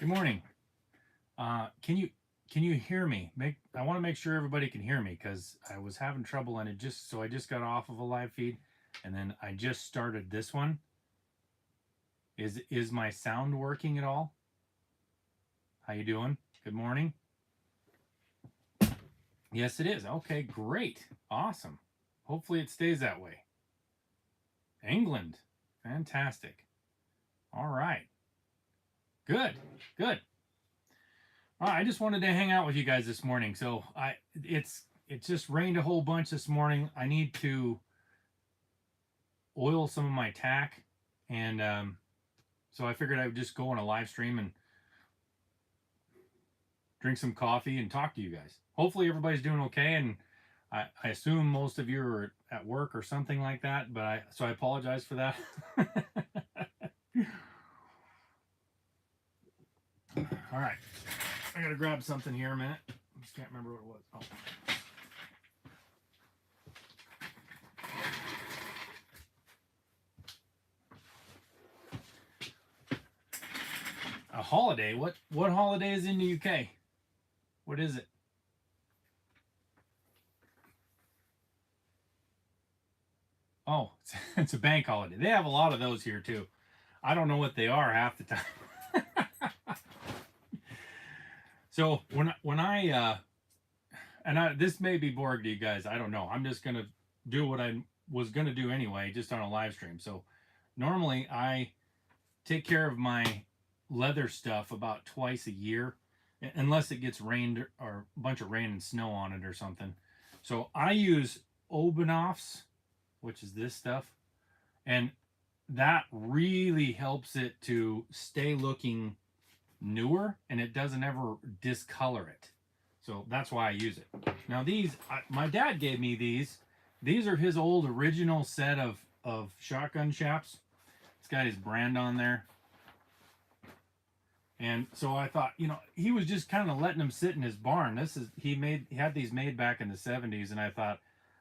Good morning. Can you hear me? I want to make sure everybody can hear me because I was having trouble and I just got off of a live feed and then I just started this one. Is my sound working at all? How you doing? Good morning. Yes, it is. Okay, great. Awesome. Hopefully it stays that way. England. Fantastic. All right. Good. Good. I just wanted to hang out with you guys this morning. So it just rained a whole bunch this morning. I need to oil some of my tack, and so I figured I would just go on a live stream and drink some coffee and talk to you guys. Hopefully everybody's doing okay, and I assume most of you are at work or something like that. But I apologize for that. All right, I gotta grab something here a minute. I just can't remember what it was. Oh. A holiday? What holiday is in the UK? What is it? Oh, it's a bank holiday. They have a lot of those here too. I don't know what they are half the time. So this may be boring to you guys. I don't know. I'm just gonna do what I was gonna do anyway, just on a live stream. So normally I take care of my leather stuff about twice a year, unless it gets rained or a bunch of rain and snow on it or something. So I use Obanoff's, which is this stuff, and that really helps it to stay looking newer, and it doesn't ever discolor it. So that's why I use it. Now my dad gave me these. These are his old original set of shotgun chaps. It's got his brand on there. And so I thought, he was just kind of letting them sit in his barn. He had these made back in the 70s, and I thought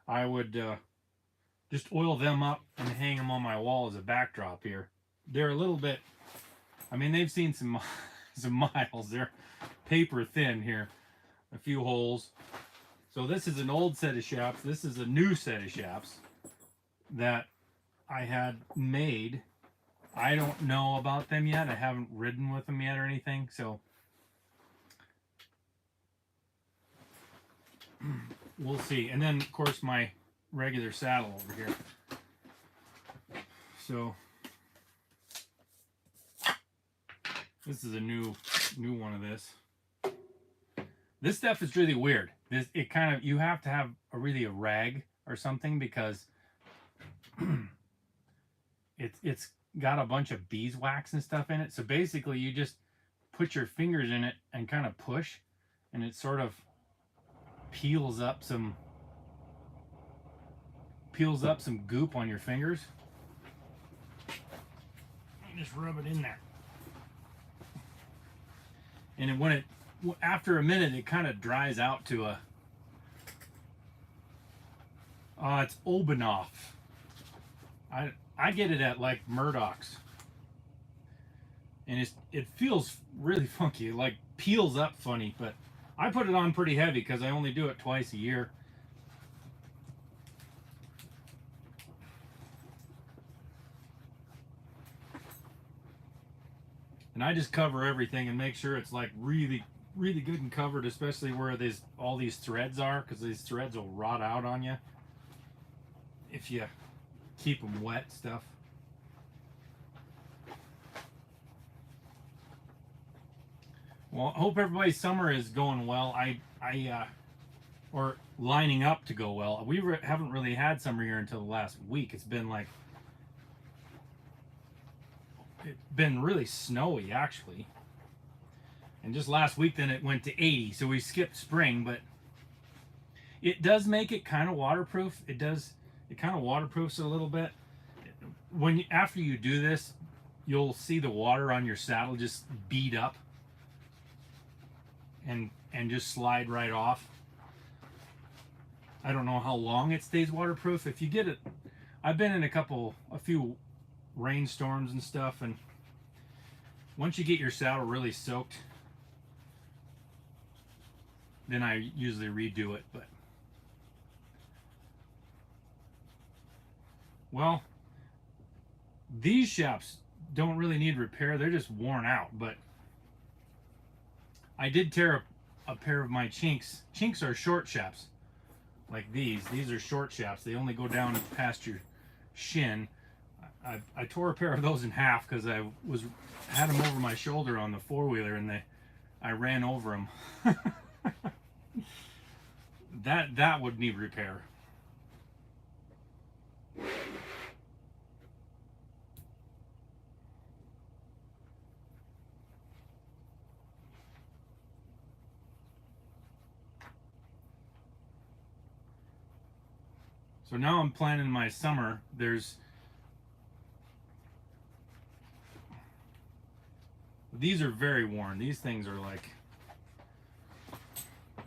I would just oil them up and hang them on my wall as a backdrop here. They're a little bit, they've seen some miles. They're paper thin here, a few holes. So this is an old set of chaps. This is a new set of chaps that I had made. I don't know about them yet. I haven't ridden with them yet or anything. So we'll see. And then, of course, my regular saddle over here. So this is a new one of this. This stuff is really weird. You have to have a rag or something because it's got a bunch of beeswax and stuff in it. So basically you just put your fingers in it and kind of push, and it sort of peels up some goop on your fingers. And just rub it in there. And after a minute, it kind of dries out to it's Obanoff. I get it at like Murdoch's, and it feels really funky. It like peels up funny, but I put it on pretty heavy because I only do it twice a year. And I just cover everything and make sure it's like really, really good and covered, especially where all these threads are, because these threads will rot out on you if you keep them wet stuff. Well, I hope everybody's summer is going well. Or lining up to go well. We haven't really had summer here until the last week. It's been really snowy actually. And just last week then it went to 80, so we skipped spring, but it does make it kind of waterproof. It kind of waterproofs it a little bit. After you do this, you'll see the water on your saddle just bead up and just slide right off. I don't know how long it stays waterproof. If you get it, I've been in a few rainstorms and stuff, and once you get your saddle really soaked, then I usually redo it. But well, these shafts don't really need repair. They're just worn out. But I did tear a pair of my chinks. Chinks are short shafts, like these. These are short shafts. They only go down past your shin. I tore a pair of those in half because I had them over my shoulder on the four-wheeler, and I ran over them. That would need repair. So now I'm planning my summer. These are very worn. These things are like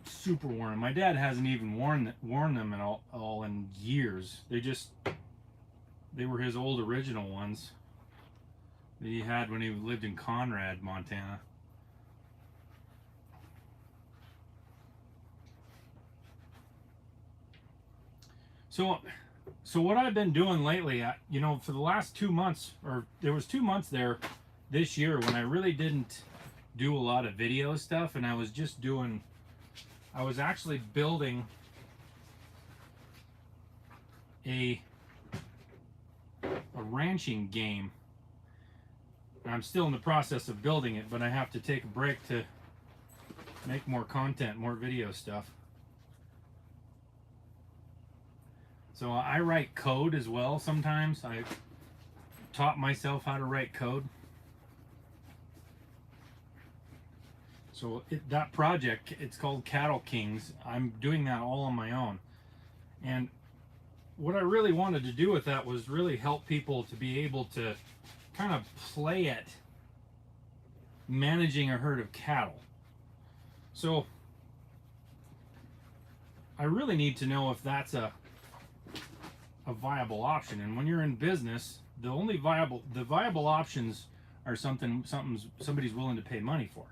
super worn. My dad hasn't even worn them at all in years. They were his old original ones that he had when he lived in Conrad, Montana. So what I've been doing lately, you know, for the last 2 months, or there was 2 months there this year when I really didn't do a lot of video stuff, and I was actually building a ranching game. I'm still in the process of building it, but I have to take a break to make more content, more video stuff. So I write code as well sometimes. I taught myself how to write code. So that project, it's called Cattle Kings. I'm doing that all on my own. And what I really wanted to do with that was really help people to be able to kind of play at managing a herd of cattle. So I really need to know if that's a viable option. And when you're in business, the viable options are somebody's willing to pay money for.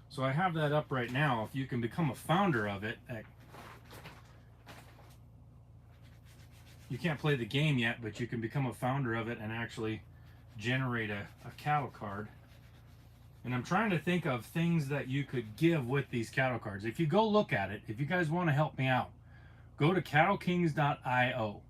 So I have that up right now. If you can become a founder of it, you can't play the game yet, but you can become a founder of it and actually generate a cattle card. And I'm trying to think of things that you could give with these cattle cards. If you go look at it, if you guys want to help me out, go to cattlekings.io.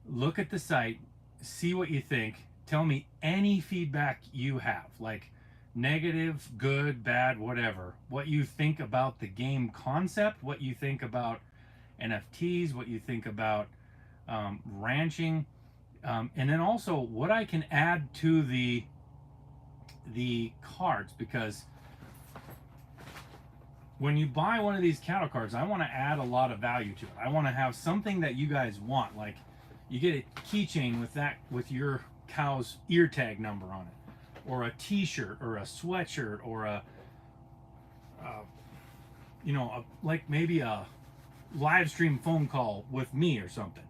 Look at the site, see what you think. Tell me any feedback you have, like negative, good, bad, whatever. What you think about the game concept, what you think about NFTs, what you think about ranching, and then also what I can add to the cards, because when you buy one of these cattle cards, I want to add a lot of value to it. I want to have something that you guys want, like you get a keychain with your cow's ear tag number on it, or a t-shirt, or a sweatshirt, or like maybe a live stream phone call with me or something.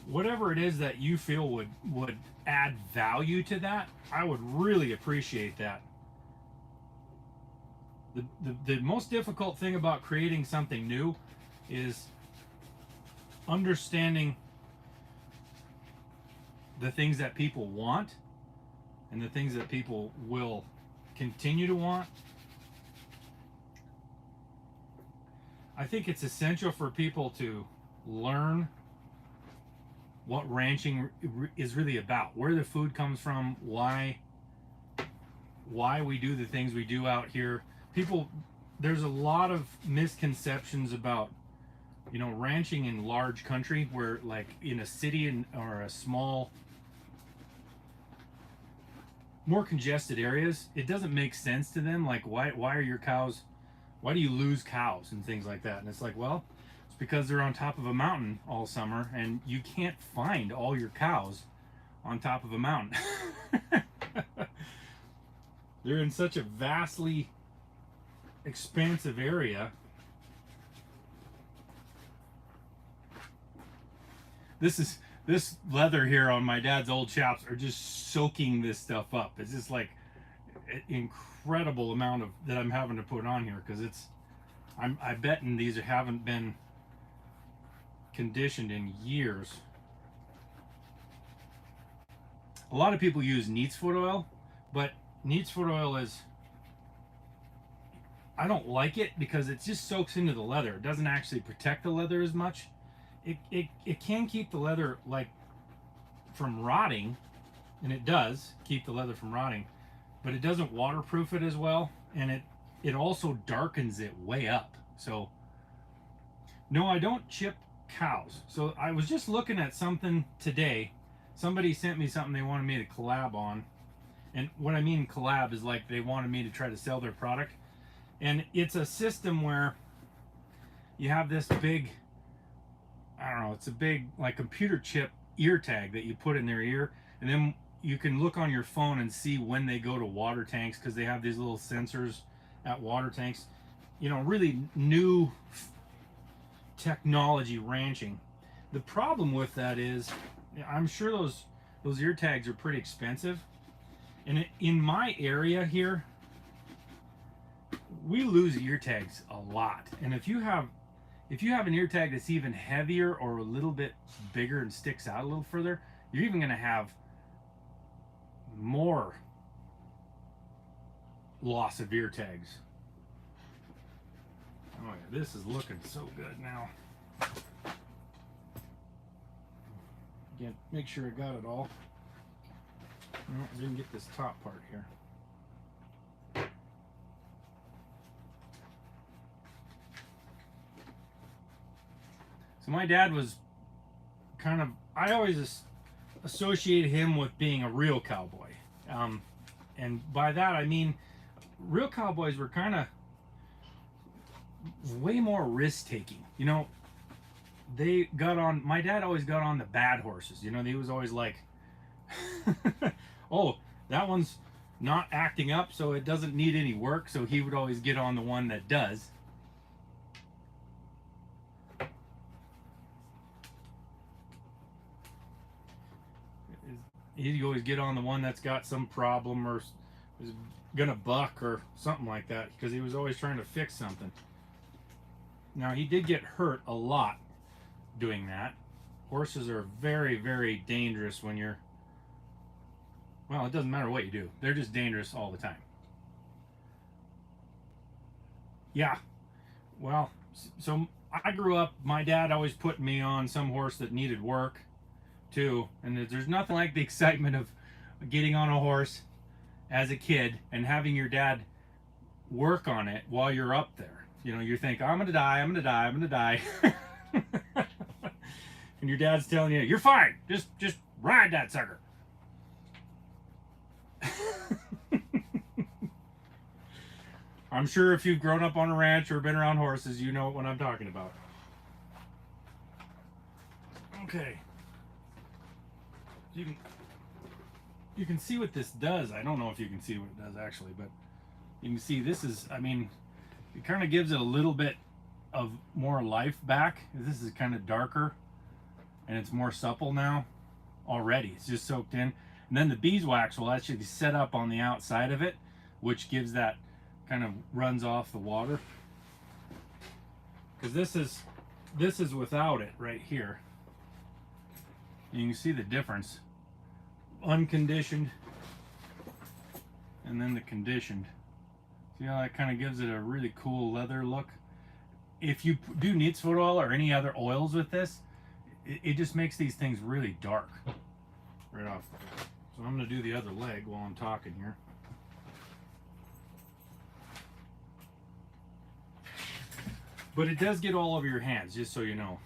Whatever it is that you feel would add value to that, I would really appreciate that. The most difficult thing about creating something new is understanding the things that people want and the things that people will continue to want. I think it's essential for people to learn what ranching is really about, where the food comes from, why we do the things we do out here. There's a lot of misconceptions about, you know, ranching in large country, where like in a city or a small, more congested areas, it doesn't make sense to them. Like why do you lose cows and things like that? And it's like, well, it's because they're on top of a mountain all summer, and you can't find all your cows on top of a mountain. They're in such a vastly expansive area. This this leather here on my dad's old chaps are just soaking this stuff up. It's just like an incredible amount of that I'm having to put on here, because it's I betting these haven't been conditioned in years. A lot of people use neat's foot oil, but neat's foot oil is, I don't like it because it just soaks into the leather. It doesn't actually protect the leather as much. It can keep the leather like from rotting, and it does keep the leather from rotting, but it doesn't waterproof it as well, and it also darkens it way up. So no, I don't chip cows. So I was just looking at something today. Somebody sent me something they wanted me to collab on, and what I mean collab is like they wanted me to try to sell their product, and it's a system where you have this big, I don't know, it's a big like computer chip ear tag that you put in their ear, and then you can look on your phone and see when they go to water tanks, because they have these little sensors at water tanks. You know, really new technology ranching. The problem with that is, I'm sure those ear tags are pretty expensive, and in my area here, we lose ear tags a lot. And if you have an ear tag that's even heavier or a little bit bigger and sticks out a little further, you're even going to have more loss of ear tags. Oh yeah, this is looking so good now. Again, make sure I got it all. No, I didn't get this top part here. So my dad was kind of, I always associate him with being a real cowboy. And by that I mean real cowboys were kind of way more risk taking. You know, they got on, my dad always got on the bad horses. You know, he was always like, oh, that one's not acting up, so it doesn't need any work. So he would always get on the one that does. He'd always get on the one that's got some problem or is gonna buck or something like that, because he was always trying to fix something. Now, he did get hurt a lot doing that. Horses are very, very dangerous when you're, well, it doesn't matter what you do. They're just dangerous all the time. Yeah. Well, so I grew up, my dad always put me on some horse that needed work too. And there's nothing like the excitement of getting on a horse as a kid and having your dad work on it while you're up there. You know, you think, I'm gonna die, I'm gonna die, I'm gonna die. And your dad's telling you, you're fine, just ride that sucker. I'm sure if you've grown up on a ranch or been around horses, you know what I'm talking about. Okay. You can see what this does. I don't know if you can see what it does actually, but you can see this is, I mean, it kind of gives it a little bit of more life back. This is kind of darker and it's more supple now already. It's just soaked in. And then the beeswax will actually set up on the outside of it, which gives that kind of runs off the water. Because this is without it right here. You can see the difference. Unconditioned and then the conditioned. See how that kind of gives it a really cool leather look? If you do neat's foot oil or any other oils with this, it just makes these things really dark right off. So I'm going to do the other leg while I'm talking here. But it does get all over your hands, just so you know.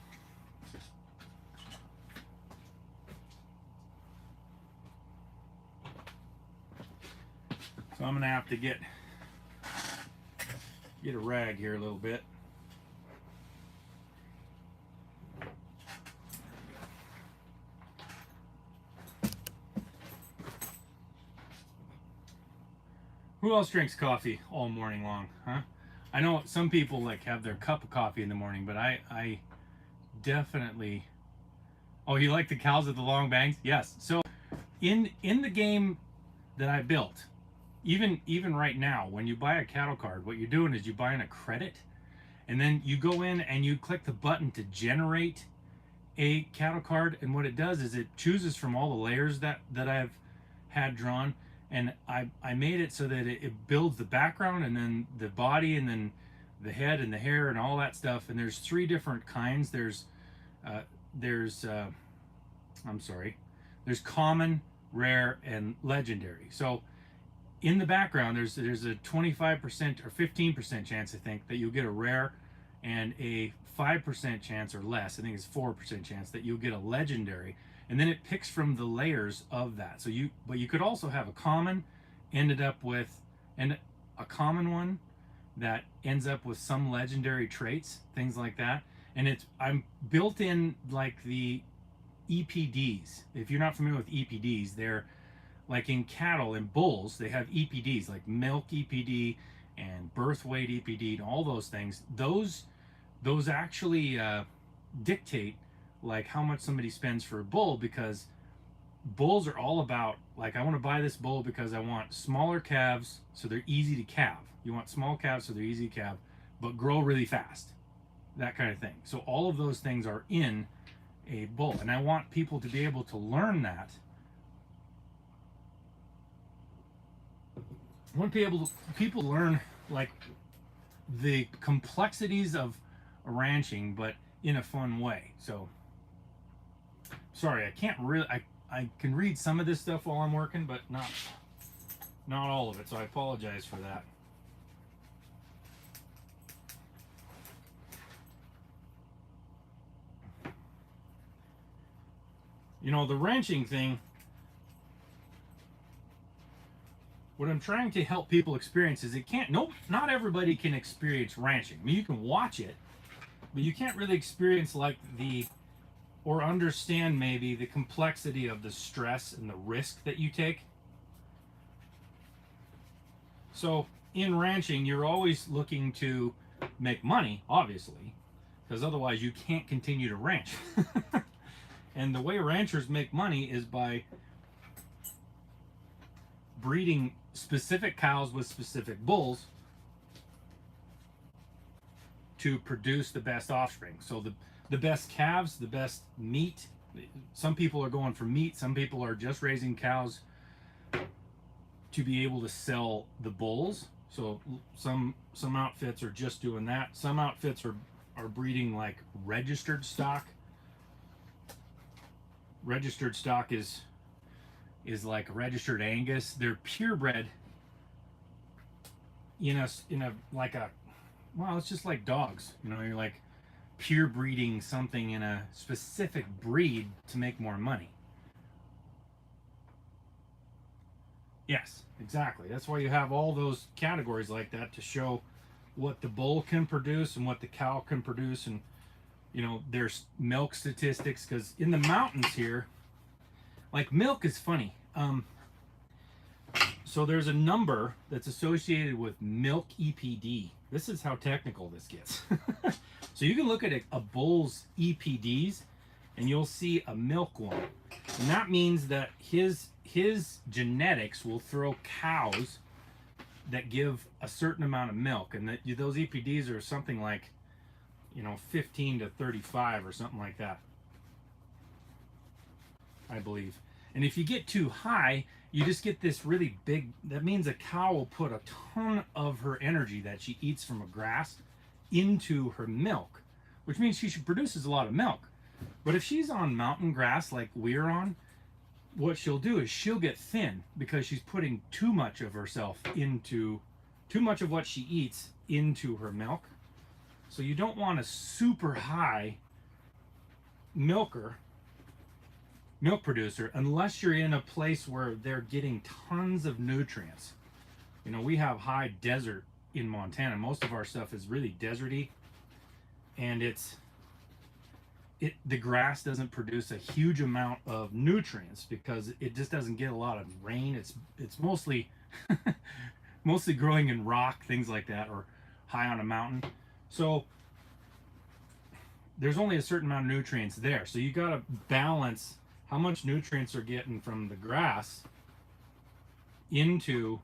So I'm gonna have to get a rag here a little bit. Who else drinks coffee all morning long, huh? I know some people like have their cup of coffee in the morning, but I definitely Oh, you like the cows with the long bangs? Yes. So in the game that I built, even right now, when you buy a cattle card, what you're doing is you're buying a credit, and then you go in and you click the button to generate a cattle card, and what it does is it chooses from all the layers that I've had drawn, and I made it so that it builds the background and then the body and then the head and the hair and all that stuff. And there's three different kinds. Uh, there's I'm sorry, there's common, rare, and legendary. So in the background, there's a 25% or 15% chance, I think, that you'll get a rare, and a 5% chance or less, I think it's 4% chance, that you'll get a legendary. And then it picks from the layers of that. So but you could also have a common ended up with, and a common one that ends up with some legendary traits, things like that. And I'm built in like the EPDs. If you're not familiar with EPDs, they're like in cattle and bulls, they have EPDs like milk EPD and birth weight EPD and all those things. Those actually dictate like how much somebody spends for a bull, because bulls are all about, like, I want to buy this bull because I want smaller calves so they're easy to calve. You want small calves so they're easy to calve, but grow really fast. That kind of thing. So all of those things are in a bull, and I want people to be able to learn that. I want people to learn like the complexities of ranching, but in a fun way. So sorry, I can't really, I can read some of this stuff while I'm working, but not all of it, so I apologize for that. You know, the ranching thing, what I'm trying to help people experience is not everybody can experience ranching. I mean, you can watch it, but you can't really experience like or understand maybe the complexity of the stress and the risk that you take. So in ranching, you're always looking to make money, obviously, because otherwise you can't continue to ranch. And the way ranchers make money is by breeding specific cows with specific bulls to produce the best offspring. So the best calves, the best meat. Some people are going for meat. Some people are just raising cows to be able to sell the bulls. So some outfits are just doing that. Some outfits are breeding like registered stock. Registered stock is like registered Angus. They're purebred in a like a, well, it's just like dogs. You know, you're like pure breeding something in a specific breed to make more money. Yes, exactly. That's why you have all those categories like that, to show what the bull can produce and what the cow can produce. And you know, there's milk statistics, because in the mountains here, like, milk is funny. So there's a number that's associated with milk EPD. This is how technical this gets. So you can look at a bull's EPDs and you'll see a milk one. And that means that his genetics will throw cows that give a certain amount of milk. And that those EPDs are something like, you know, 15 to 35 or something like that, I believe. And if you get too high, you just get this really big, that means a cow will put a ton of her energy that she eats from a grass into her milk, which means she produces a lot of milk. But if she's on mountain grass like we're on, what she'll do is she'll get thin because she's putting too much of herself into, too much of what she eats into her milk. So you don't want a super high milk producer unless you're in a place where they're getting tons of nutrients. You know, we have high desert in Montana. Most of our stuff is really deserty, and the grass doesn't produce a huge amount of nutrients because it just doesn't get a lot of rain. It's mostly mostly growing in rock, things like that, or high on a mountain. So there's only a certain amount of nutrients there. So you got to balance how much nutrients are getting from the grass into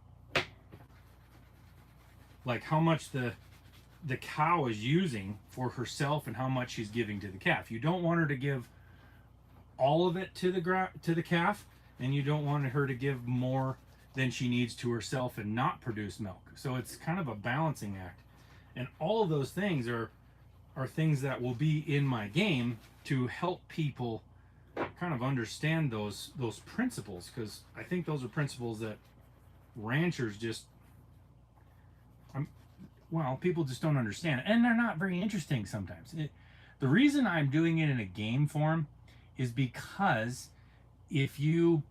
like how much the cow is using for herself and how much she's giving to the calf. You don't want her to give all of it to the calf, and you don't want her to give more than she needs to herself and not produce milk. So it's kind of a balancing act. And all of those things are things that will be in my game to help people kind of understand those principles, because I think those are principles that ranchers just people just don't understand, and they're not very interesting sometimes. The reason I'm doing it in a game form is because if you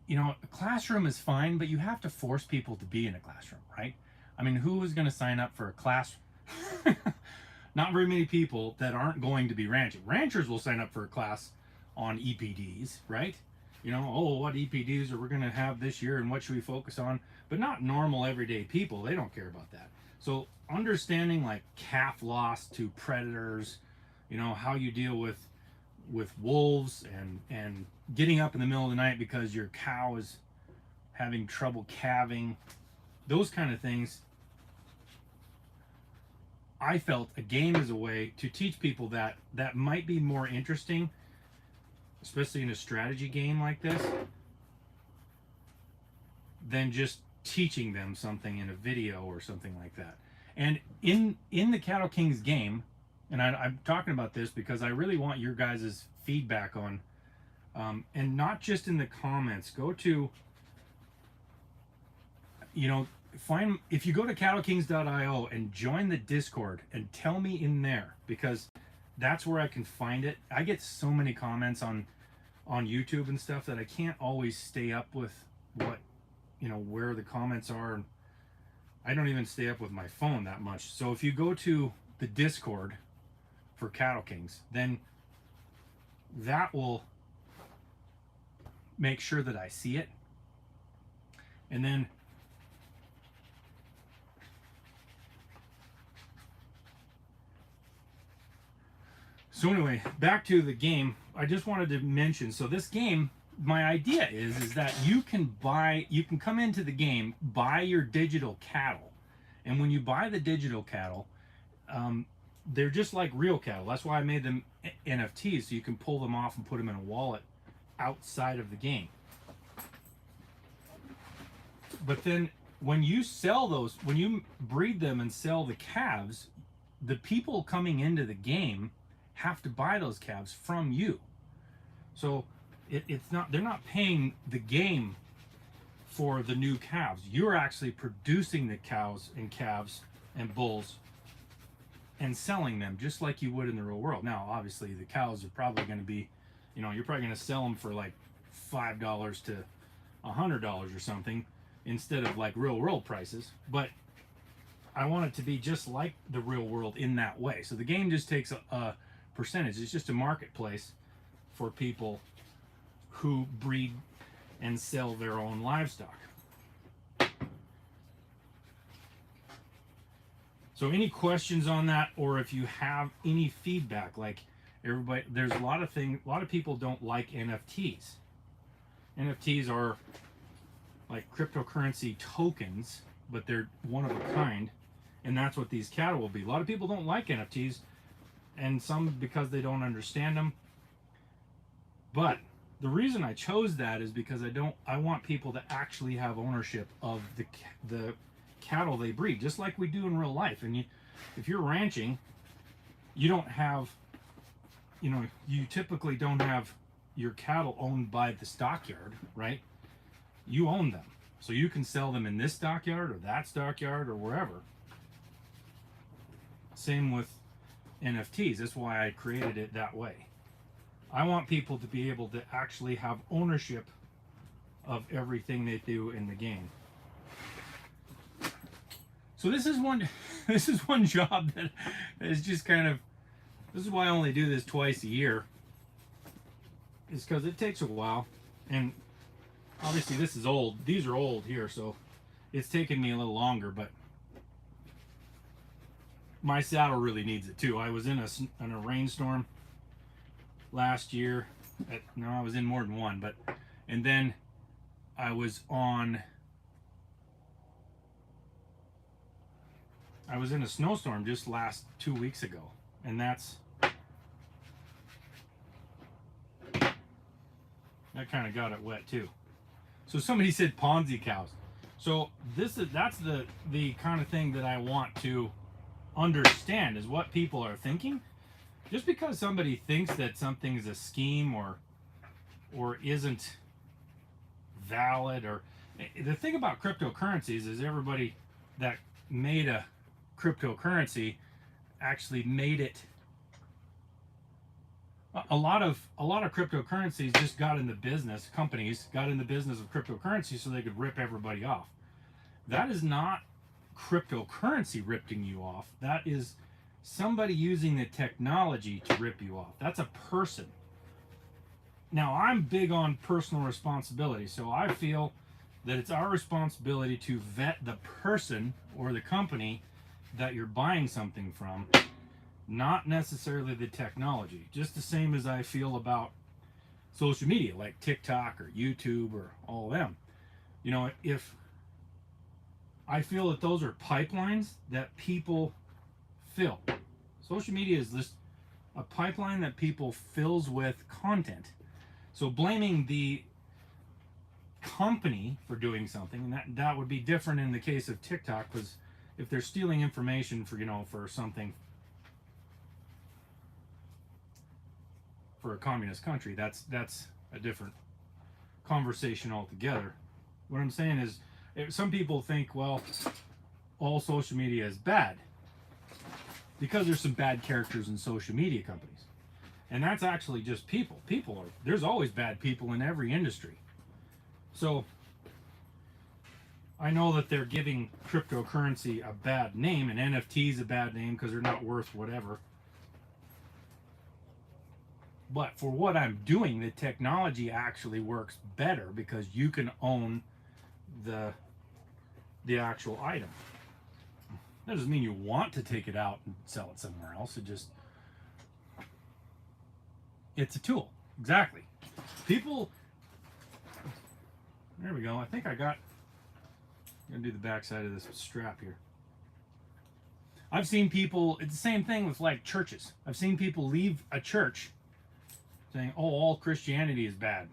know, a classroom is fine, but you have to force people to be in a classroom, right? I mean, who is going to sign up for a class? Not very many people that aren't going to be ranching. Ranchers will sign up for a class on EPDs, right? You know, oh, what EPDs are we going to have this year and what should we focus on? But not normal everyday people. They don't care about that. So understanding like calf loss to predators, you know, how you deal with wolves and getting up in the middle of the night because your cow is having trouble calving, those kind of things. I felt a game is a way to teach people that might be more interesting, especially in a strategy game like this, than just teaching them something in a video or something like that. And in the Cattle Kings game, and I'm talking about this because I really want your guys' feedback on, and not just in the comments. Go to, you know, if you go to cattlekings.io and join the Discord and tell me in there, because that's where I can find it. I get so many comments on YouTube and stuff that I can't always stay up with what, you know, where the comments are. And I don't even stay up with my phone that much. So if you go to the Discord for Cattle Kings, then that will make sure that I see it. And then so anyway, back to the game. I just wanted to mention, so this game, my idea is that you can come into the game, buy your digital cattle. And when you buy the digital cattle, they're just like real cattle. That's why I made them NFTs, so you can pull them off and put them in a wallet outside of the game. But then when you sell those, when you breed them and sell the calves, the people coming into the game have to buy those calves from you. So it's not, they're not paying the game for the new calves. You're actually producing the cows and calves and bulls and selling them just like you would in the real world. Now, obviously, the cows are probably going to be, you know, you're probably going to sell them for like $5 to $100 or something instead of like real world prices. But I want it to be just like the real world in that way. So the game just takes a percentage. It's just a marketplace for people who breed and sell their own livestock. So any questions on that, or if you have any feedback, like everybody, there's a lot of people don't like NFTs. NFTs are like cryptocurrency tokens, but they're one of a kind, and that's what these cattle will be. A lot of people don't like NFTs, and some because they don't understand them. But the reason I chose that is because I want people to actually have ownership of the cattle they breed, just like we do in real life. And if you're ranching, you don't have, you know, you typically don't have your cattle owned by the stockyard, right? You own them. So you can sell them in this stockyard or that stockyard or wherever. Same with NFTs. That's why I created it that way. I want people to be able to actually have ownership of everything they do in the game. So this is one job that is just kind of, this is why I only do this twice a year, is because it takes a while. And obviously this is old. These are old here, so it's taken me a little longer, but my saddle really needs it too. I was in a rainstorm last year. No, I was in more than one, but and then I was in a snowstorm just last 2 weeks ago, and that kind of got it wet too. So somebody said Ponzi cows. So that's the kind of thing that I want to understand is what people are thinking. Just because somebody thinks that something is a scheme or isn't valid, or the thing about cryptocurrencies is everybody that made a cryptocurrency actually made it. A lot of cryptocurrencies just got in the business. Companies got in the business of cryptocurrency so they could rip everybody off. That is not cryptocurrency ripping you off. That is somebody using the technology to rip you off. That's a person. Now, I'm big on personal responsibility, so I feel that it's our responsibility to vet the person or the company that you're buying something from, not necessarily the technology. Just the same as I feel about social media like TikTok or YouTube or all of them. You know, if I feel that those are pipelines that people fill. Social media is just a pipeline that people fills with content. So blaming the company for doing something, and that would be different in the case of TikTok, because if they're stealing information for, you know, for something, for a communist country, that's a different conversation altogether. What I'm saying is, some people think, well, all social media is bad because there's some bad characters in social media companies, and that's actually just people. There's always bad people in every industry. So I know that they're giving cryptocurrency a bad name, and NFTs a bad name because they're not worth whatever. But for what I'm doing, the technology actually works better because you can own the actual item. That doesn't mean you want to take it out and sell it somewhere else. It's a tool. Exactly. People, there we go. I think I'm gonna do the back side of this strap here. I've seen people, it's the same thing with like churches. I've seen people leave a church saying, oh, all Christianity is bad,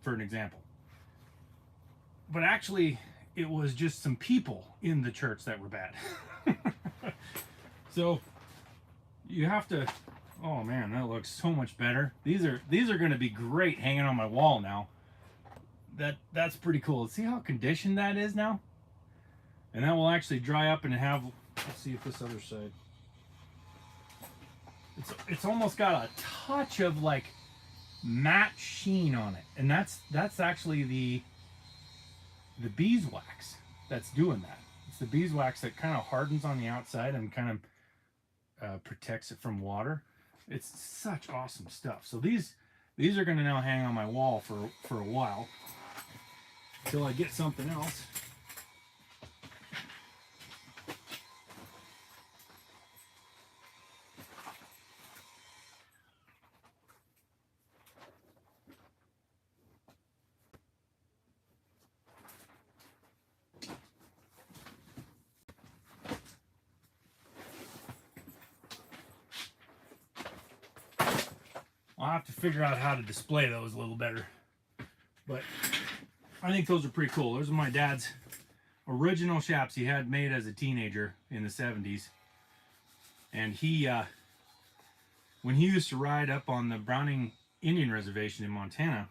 for an example. But actually, it was just some people in the church that were bad. So you have to, oh man, that looks so much better. These are going to be great hanging on my wall now. That's pretty cool. See how conditioned that is now? And that will actually dry up and have, let's see if this other side. It's almost got a touch of like matte sheen on it. And that's actually the beeswax that's doing that. It's the beeswax that kind of hardens on the outside and kind of protects it from water. It's such awesome stuff. So these are going to now hang on my wall for a while until I get something else. I'll have to figure out how to display those a little better. But I think those are pretty cool. Those are my dad's original chaps he had made as a teenager in the 70s. And he, when he used to ride up on the Browning Indian Reservation in Montana,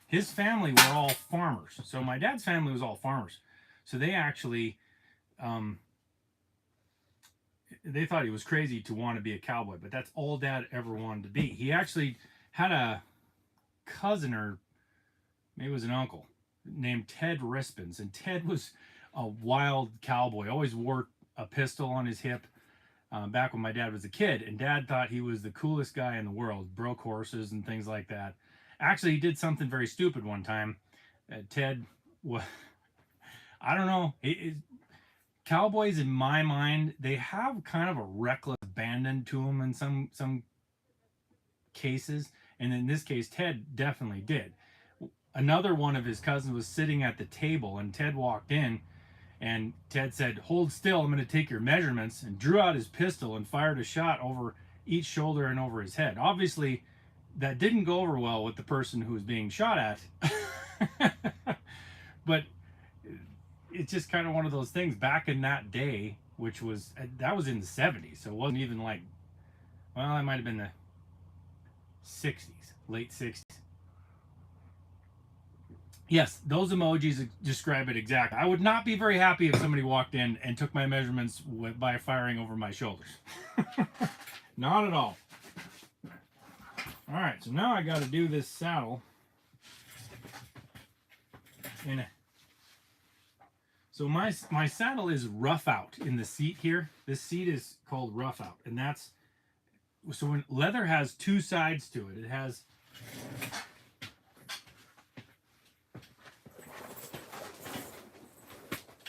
his family were all farmers. So my dad's family was all farmers. So they actually, they thought he was crazy to want to be a cowboy, but that's all Dad ever wanted to be. He actually had a cousin, or maybe it was an uncle, named Ted Rispens, and Ted was a wild cowboy. Always wore a pistol on his hip back when my dad was a kid, and Dad thought he was the coolest guy in the world, broke horses and things like that. Actually, he did something very stupid one time. Ted, I don't know, Cowboys, in my mind, they have kind of a reckless abandon to them in some cases, and in this case, Ted definitely did. Another one of his cousins was sitting at the table, and Ted walked in, and Ted said, "Hold still, I'm going to take your measurements," and drew out his pistol and fired a shot over each shoulder and over his head. Obviously, that didn't go over well with the person who was being shot at. But it's just kind of one of those things back in that day, which was, that was in the 70s. So it wasn't even like, well, it might have been the 60s, late 60s. Yes, those emojis describe it exactly. I would not be very happy if somebody walked in and took my measurements by firing over my shoulders. Not at all. All right, so now I got to do this saddle. And so my saddle is rough out in the seat here. This seat is called rough out, and that's, so when leather has two sides to it. It has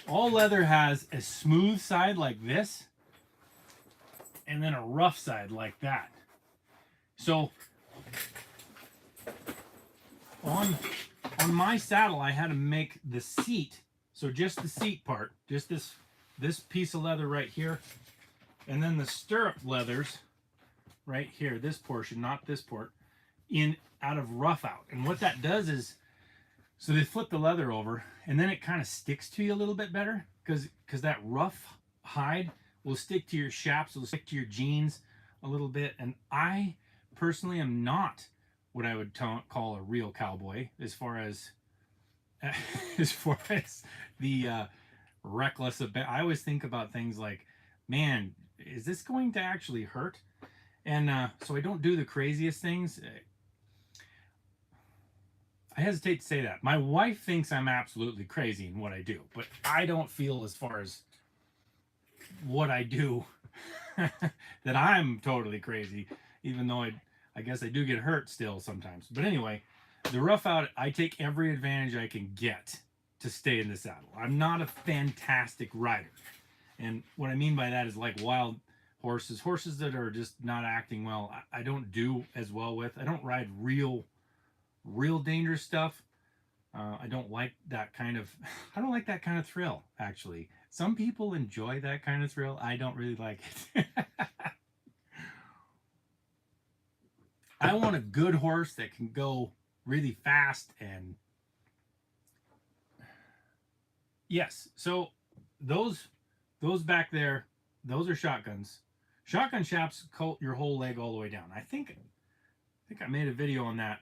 all leather has a smooth side like this, and then a rough side like that. So on my saddle, I had to make the seat, so just the seat part, just this piece of leather right here, and then the stirrup leathers right here, this portion, not this part, in out of rough out. And what that does is, so they flip the leather over, and then it kind of sticks to you a little bit better, because that rough hide will stick to your chaps, will stick to your jeans a little bit. And I personally am not what I would call a real cowboy as far as the reckless. I always think about things like, man, is this going to actually hurt? And so I don't do the craziest things. I hesitate to say that. My wife thinks I'm absolutely crazy in what I do, but I don't feel, as far as what I do, that I'm totally crazy, even though I guess I do get hurt still sometimes. But anyway, the rough out, I take every advantage I can get to stay in the saddle. I'm not a fantastic rider. And what I mean by that is like wild horses that are just not acting well, I don't do as well with. I don't ride real dangerous stuff. I don't like that kind of thrill, actually. Some people enjoy that kind of thrill. I don't really like it. I want a good horse that can go really fast. And yes, so those back there, those are shotguns. Shotgun chaps coat your whole leg all the way down. I think I made a video on that.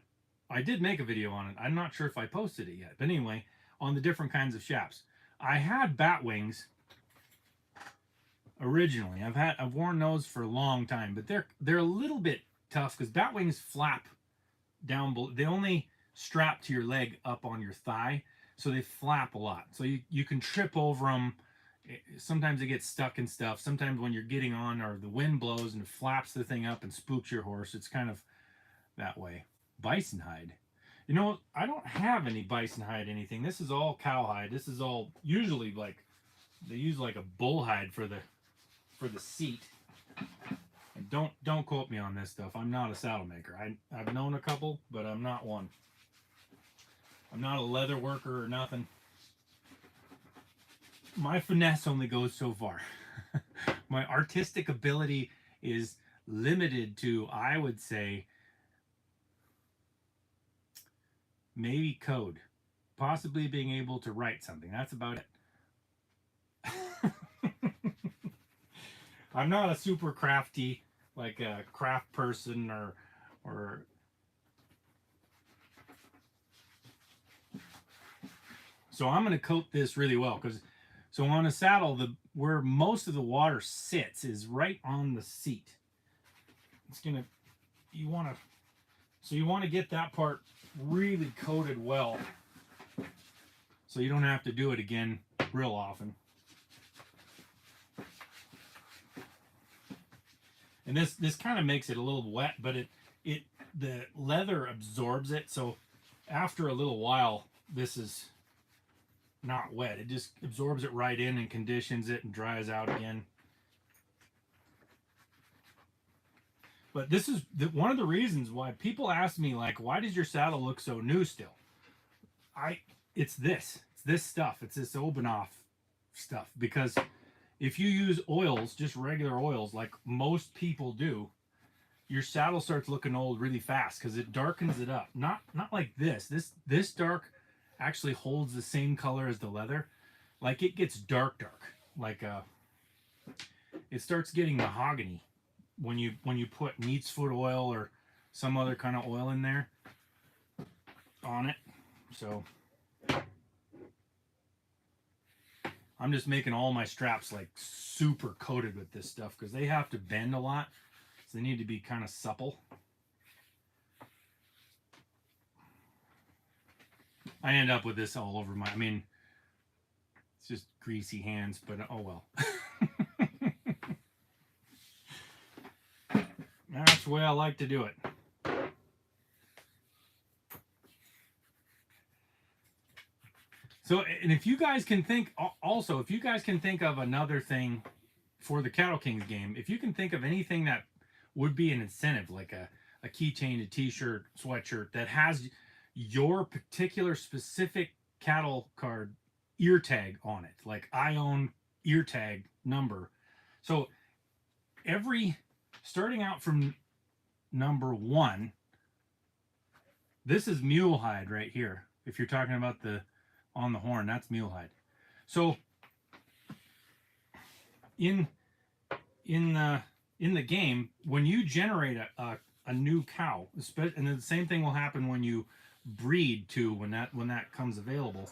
I did make a video on it. I'm not sure if I posted it yet, but anyway, on the different kinds of chaps. I had bat wings originally. I've worn those for a long time, but they're a little bit tough because bat wings flap down below. They only strap to your leg up on your thigh, so they flap a lot. So you can trip over them. Sometimes they get stuck in stuff. Sometimes when you're getting on, or the wind blows and it flaps the thing up and spooks your horse. It's kind of that way. Bison hide. You know, I don't have any bison hide anything. This is all cowhide. This is all usually like, they use like a bull hide for the seat. And don't quote me on this stuff. I'm not a saddle maker. I've known a couple, but I'm not one. I'm not a leather worker or nothing. My finesse only goes so far. My artistic ability is limited to, I would say, maybe code, possibly being able to write something. That's about it. I'm not a super crafty, like a craft person or so I'm going to coat this really well, because so on a saddle, where most of the water sits is right on the seat. You want to get that part really coated well, so you don't have to do it again real often. And this kind of makes it a little wet, but the leather absorbs it, so after a little while, this is not wet. It just absorbs it right in and conditions it and dries out again. But this is one of the reasons why people ask me, like, why does your saddle look so new still? It's this stuff. It's this Obanoff stuff. Because if you use oils, just regular oils, like most people do, your saddle starts looking old really fast because it darkens it up. Not like this. This dark actually holds the same color as the leather. Like it gets dark. Like it starts getting mahogany when you put neat's foot oil or some other kind of oil in there on it. So I'm just making all my straps like super coated with this stuff because they have to bend a lot. So they need to be kind of supple. I end up with this all over my, I mean, it's just greasy hands, but oh well. That's the way I like to do it. So, and if you guys can think, also, if you guys can think of another thing for the Cattle Kings game, if you can think of anything that would be an incentive, like a keychain, a t-shirt, sweatshirt that has your particular specific cattle card ear tag on it, like I own ear tag number. So starting out from number 1, this is mule hide right here. If you're talking about the on the horn, that's mule hide. So in the game, when you generate a new cow, and the same thing will happen when you breed too, when that comes available,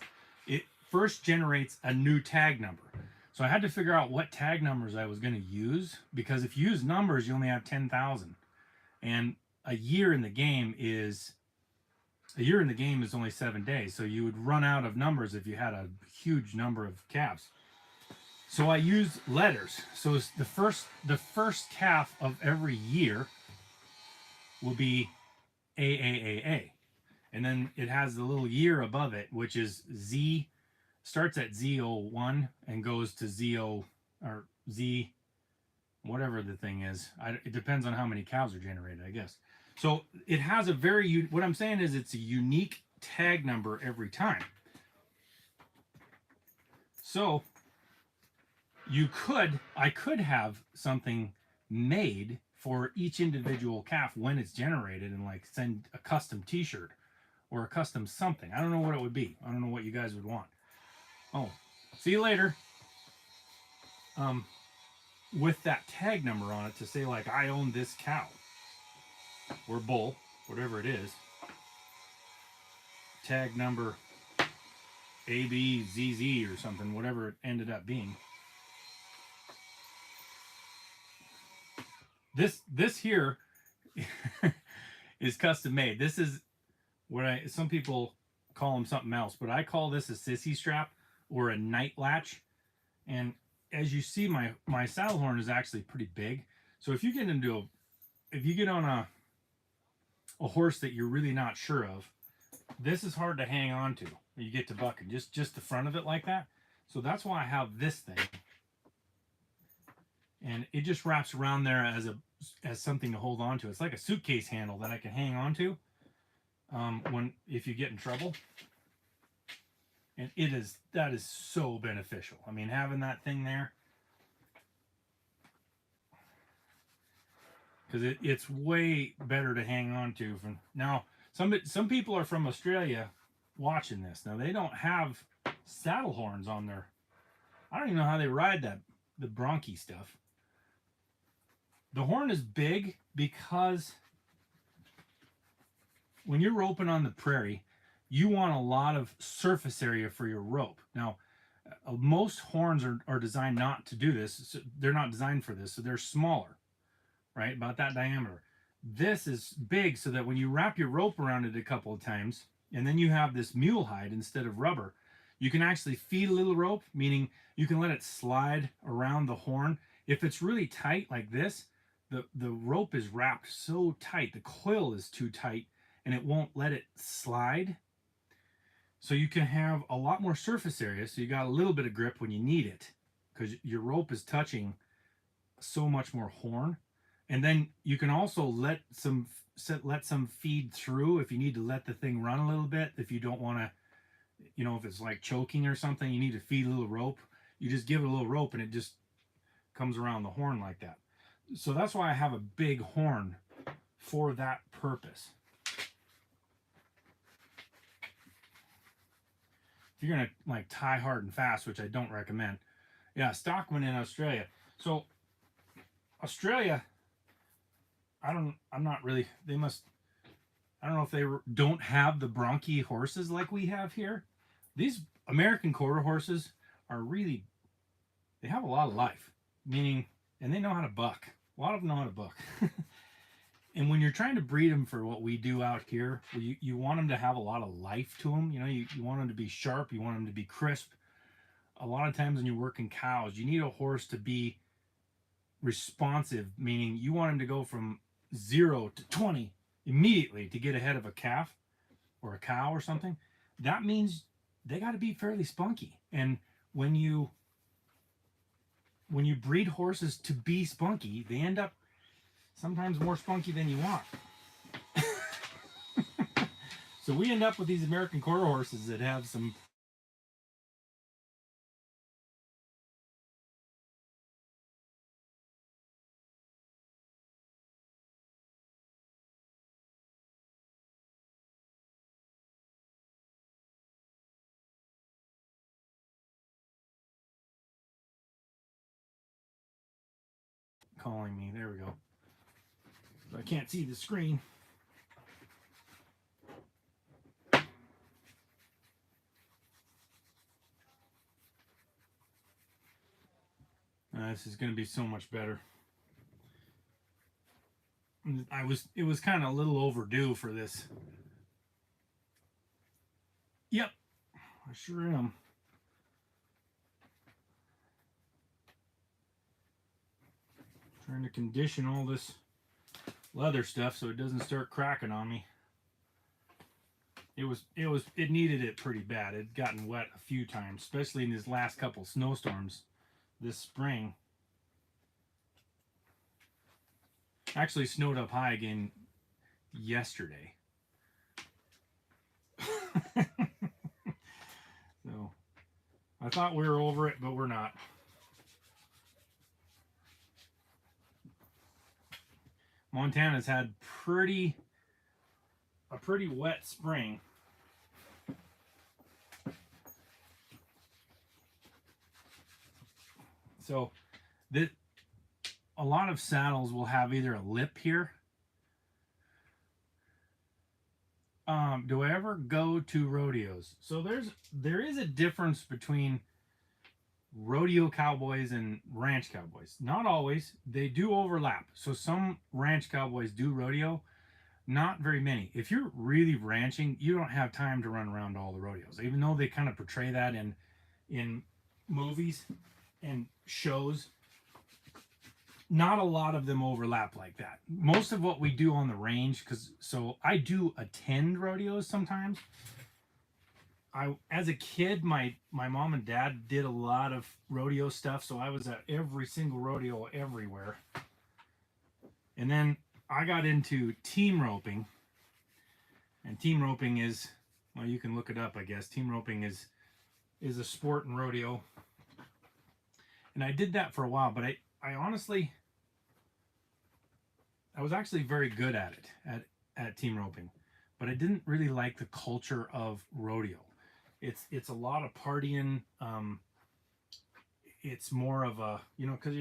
it first generates a new tag number. So I had to figure out what tag numbers I was going to use, because if you use numbers, you only have 10,000, and a year in the game is only 7 days. So you would run out of numbers if you had a huge number of calves. So I use letters. So it's the first calf of every year will be AAAA. And then it has the little year above it, which is Z, starts at Z01 and goes to Z0 or Z, whatever the thing is. It depends on how many cows are generated, I guess. So it has a what I'm saying is it's a unique tag number every time. So I could have something made for each individual calf when it's generated, and like send a custom t-shirt or a custom something. I don't know what it would be. I don't know what you guys would want. Oh, see you later. With that tag number on it to say, like, I own this cow or bull, whatever it is. Tag number ABZZ or something, whatever it ended up being. This here is custom made. This is what some people call them something else, but I call this a sissy strap or a night latch. And as you see, my saddle horn is actually pretty big. So if you get on a horse that you're really not sure of, this is hard to hang on to. You get to bucking just the front of it like that. So that's why I have this thing, and it just wraps around there as something to hold on to. It's like a suitcase handle that I can hang on to if you get in trouble. And that is so beneficial. I mean, having that thing there, because it's way better to hang on to. Now, some people are from Australia watching this. Now, they don't have saddle horns on their, I don't even know how they ride the bronchi stuff. The horn is big because when you're roping on the prairie, you want a lot of surface area for your rope. Now, most horns are designed not to do this. So they're not designed for this, so they're smaller, right? About that diameter. This is big so that when you wrap your rope around it a couple of times, and then you have this mule hide instead of rubber, you can actually feed a little rope, meaning you can let it slide around the horn. If it's really tight like this, the rope is wrapped so tight, the coil is too tight, and it won't let it slide. So you can have a lot more surface area, so you got a little bit of grip when you need it, because your rope is touching so much more horn. And then you can also let some feed through if you need to let the thing run a little bit. If you don't want to, if it's like choking or something, you need to feed a little rope. You just give it a little rope and it just comes around the horn like that. So that's why I have a big horn for that purpose. If you're gonna like tie hard and fast, which I don't recommend. Yeah, stockman in Australia. So Australia, I'm not really, they must, I don't know if they don't have the bronchi horses like we have here. These American quarter horses are really, they have a lot of life, meaning, and they know how to buck. A lot of them know how to buck. And when you're trying to breed them for what we do out here, you want them to have a lot of life to them. You want them to be sharp. You want them to be crisp. A lot of times when you're working cows, you need a horse to be responsive, meaning you want him to go from 0 to 20 immediately to get ahead of a calf or a cow or something. That means they got to be fairly spunky. And when you breed horses to be spunky, they end up sometimes more spunky than you want. So we end up with these American quarter horses that have some calling me. There we go. I can't see the screen. This is going to be so much better. It was kind of a little overdue for this. Yep, I sure am. Trying to condition all this leather stuff so it doesn't start cracking on me. It needed it pretty bad. It'd gotten wet a few times, especially in these last couple snowstorms this spring. Actually snowed up high again yesterday. So I thought we were over it, but we're not. Montana's had a pretty wet spring. So a lot of saddles will have either a lip here. Do I ever go to rodeos? So there is a difference between rodeo cowboys and ranch cowboys. Not always. They do overlap. So some ranch cowboys do rodeo, not very many. If you're really ranching, you don't have time to run around all the rodeos, even though they kind of portray that in movies and shows. Not a lot of them overlap like that. Most of what we do on the range, so I do attend rodeos sometimes. As a kid, my mom and dad did a lot of rodeo stuff, so I was at every single rodeo everywhere. And then I got into team roping. And team roping is, well, you can look it up, I guess. Team roping is a sport in rodeo. And I did that for a while, but I honestly, I was actually very good at it, at team roping. But I didn't really like the culture of rodeo. It's a lot of partying. It's more of a, because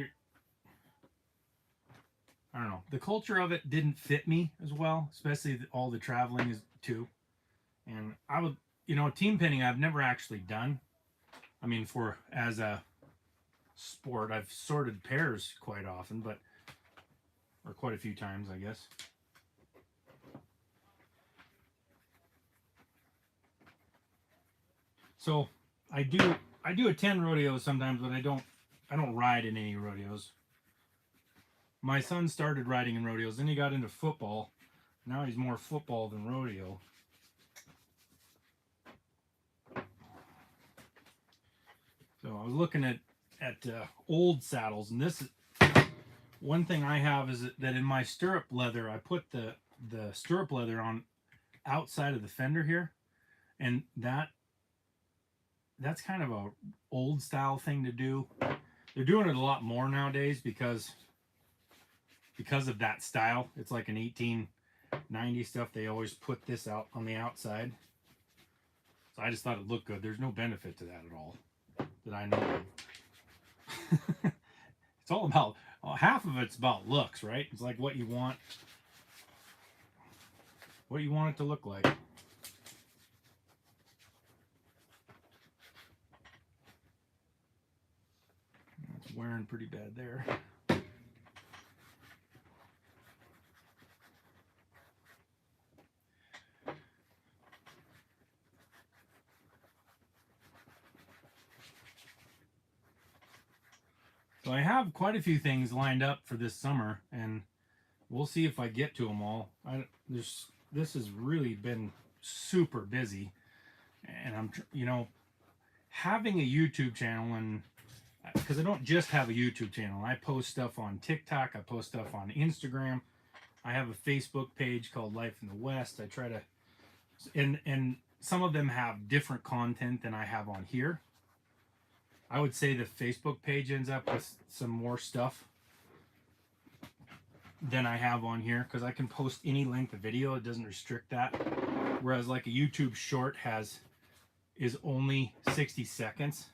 I don't know. The culture of it didn't fit me as well, especially all the traveling is too. And I would, team pinning I've never actually done. I mean, as a sport, I've sorted pairs quite often, or quite a few times, I guess. So I do attend rodeos sometimes, but I don't ride in any rodeos. My son started riding in rodeos, then he got into football. Now he's more football than rodeo. So I was looking at old saddles, and this is one thing I have is that in my stirrup leather, I put the stirrup leather on outside of the fender here, and that's kind of a old style thing to do. They're doing it a lot more nowadays because of that style. It's like an 1890 stuff. They always put this out on the outside. So I just thought it looked good. There's no benefit to that at all that I know of. It's all about, half of it's about looks, right? It's like what you want it to look like. It's wearing pretty bad there. So I have quite a few things lined up for this summer, and we'll see if I get to them all. This has really been super busy, and I'm, having a YouTube channel, and because I don't just have a YouTube channel, I post stuff on TikTok, I post stuff on Instagram, I have a Facebook page called Life in the West. I try to, and some of them have different content than I have on here. I would say the Facebook page ends up with some more stuff than I have on here, because I can post any length of video. It doesn't restrict that. Whereas like a YouTube short is only 60 seconds.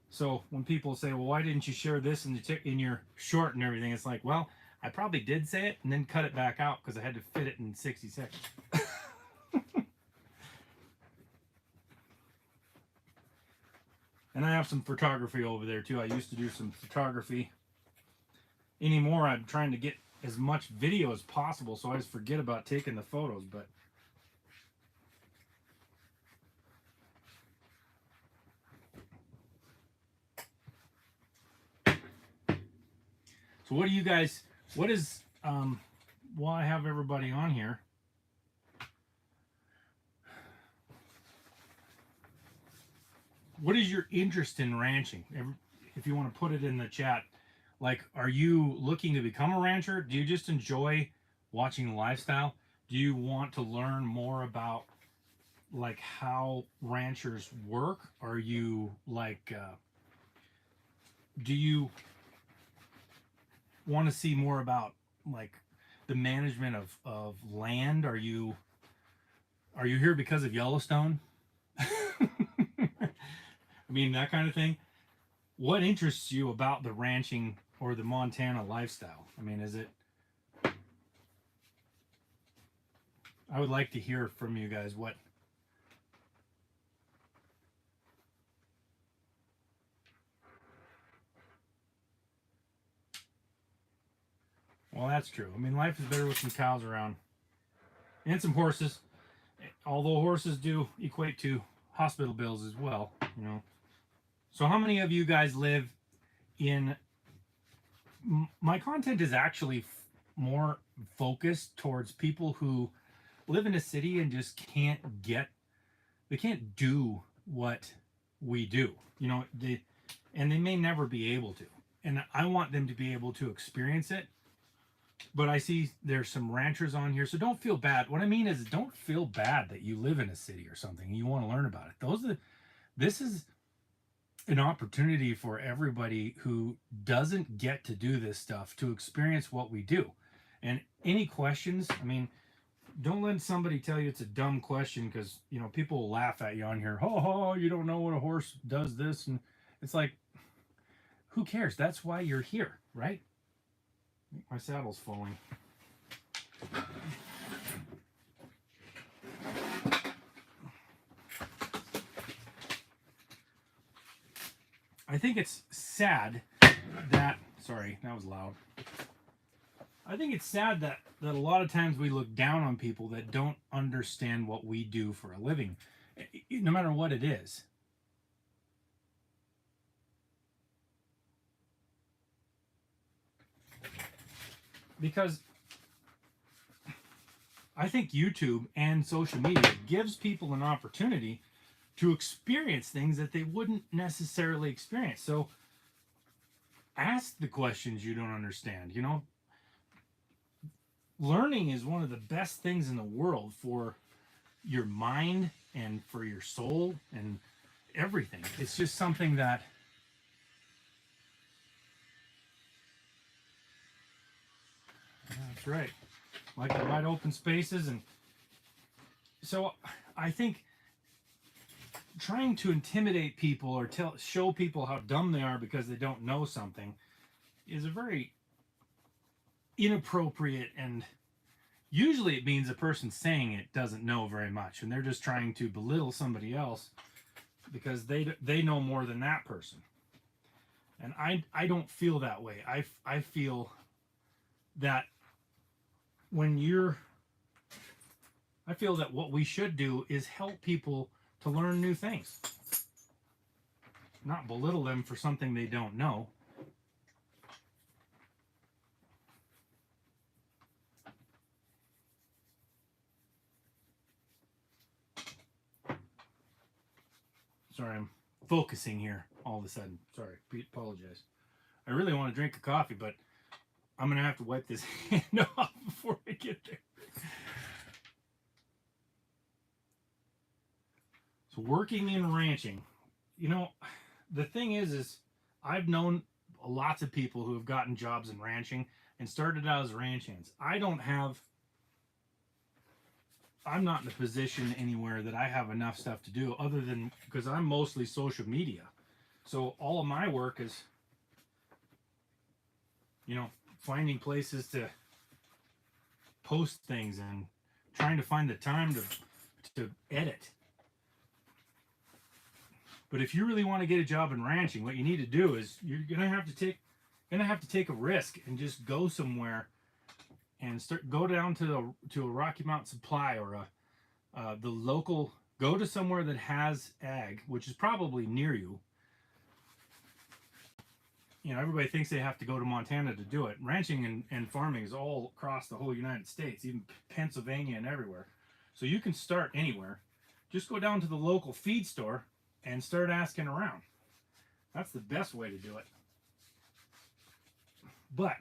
So when people say, well, why didn't you share this in your short and everything? It's like, well, I probably did say it and then cut it back out because I had to fit it in 60 seconds. And I have some photography over there too. I used to do some photography. Anymore, I'm trying to get as much video as possible, so I just forget about taking the photos. But so what do you guys, while I have everybody on here, what is your interest in ranching? If you want to put it in the chat, like, are you looking to become a rancher? Do you just enjoy watching the lifestyle? Do you want to learn more about like how ranchers work? Are you like, do you want to see more about like the management of land? Are you here because of Yellowstone? I mean, that kind of thing. What interests you about the ranching or the Montana lifestyle? I mean, is it... I would like to hear from you guys what... Well, that's true. I mean, life is better with some cows around. And some horses. Although horses do equate to hospital bills as well, you know. So how many of you guys live in... My content is actually more focused towards people who live in a city and just can't do what we do. You know, and they may never be able to. And I want them to be able to experience it. But I see there's some ranchers on here, so don't feel bad. What I mean is, don't feel bad that you live in a city or something and you want to learn about it. This is an opportunity for everybody who doesn't get to do this stuff to experience what we do. And any questions, I mean, don't let somebody tell you it's a dumb question, because, you know, people will laugh at you on here. Oh, you don't know what a horse does this. And it's like, who cares? That's why you're here, right? My saddle's falling. I think it's sad that... Sorry, that was loud. I think it's sad that a lot of times we look down on people that don't understand what we do for a living, no matter what it is. Because I think YouTube and social media gives people an opportunity to experience things that they wouldn't necessarily experience. So ask the questions you don't understand. You know, learning is one of the best things in the world for your mind and for your soul and everything. It's just something that that's right. Like the wide open spaces. And so I think trying to intimidate people or show people how dumb they are because they don't know something is a very inappropriate, and usually it means the person saying it doesn't know very much and they're just trying to belittle somebody else because they know more than that person. And I don't feel that way. I feel that when you're I feel that what we should do is help people to learn new things, not belittle them for something they don't know. Sorry, I'm focusing here all of a sudden. Sorry, apologize. I really want to drink a coffee, but I'm going to have to wipe this hand off before I get there. So working in ranching, you know, the thing is I've known lots of people who have gotten jobs in ranching and started out as ranch hands. I'm not in a position anywhere that I have enough stuff to do other than because I'm mostly social media. So all of my work is, you know, finding places to post things and trying to find the time to edit. But if you really want to get a job in ranching, what you need to do is you're gonna have to take a risk and just go somewhere and go down to a Rocky Mountain Supply or the local. Go to somewhere that has ag, which is probably near you. You know, everybody thinks they have to go to Montana to do it. Ranching and farming is all across the whole United States, even Pennsylvania and everywhere. So you can start anywhere. Just go down to the local feed store and start asking around. That's the best way to do it. But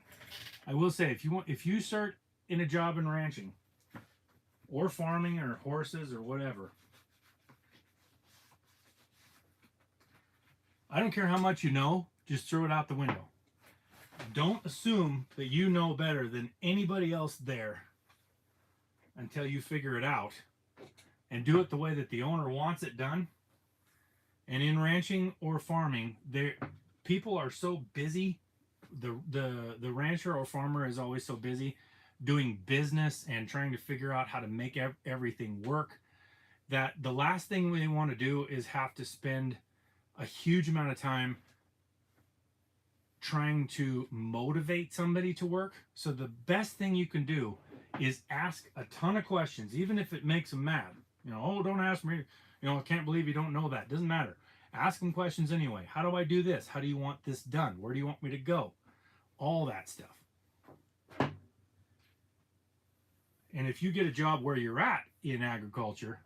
I will say, if you start in a job in ranching or farming or horses or whatever, I don't care how much you know, just throw it out the window. Don't assume that you know better than anybody else there until you figure it out, and do it the way that the owner wants it done. And in ranching or farming, people are so busy. The rancher or farmer is always so busy doing business and trying to figure out how to make everything work, that the last thing we want to do is have to spend a huge amount of time trying to motivate somebody to work. So the best thing you can do is ask a ton of questions, even if it makes them mad. You know, oh, don't ask me. You know, I can't believe you don't know that. Doesn't matter. Ask them questions anyway. How do I do this? How do you want this done? Where do you want me to go? All that stuff. And if you get a job where you're at in agriculture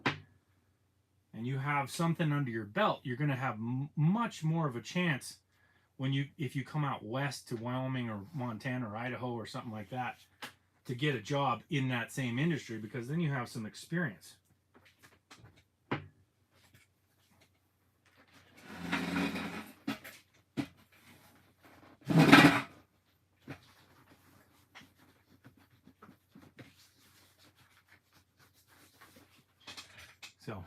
and you have something under your belt, you're going to have much more of a chance if you come out west to Wyoming or Montana or Idaho or something like that to get a job in that same industry, because then you have some experience. So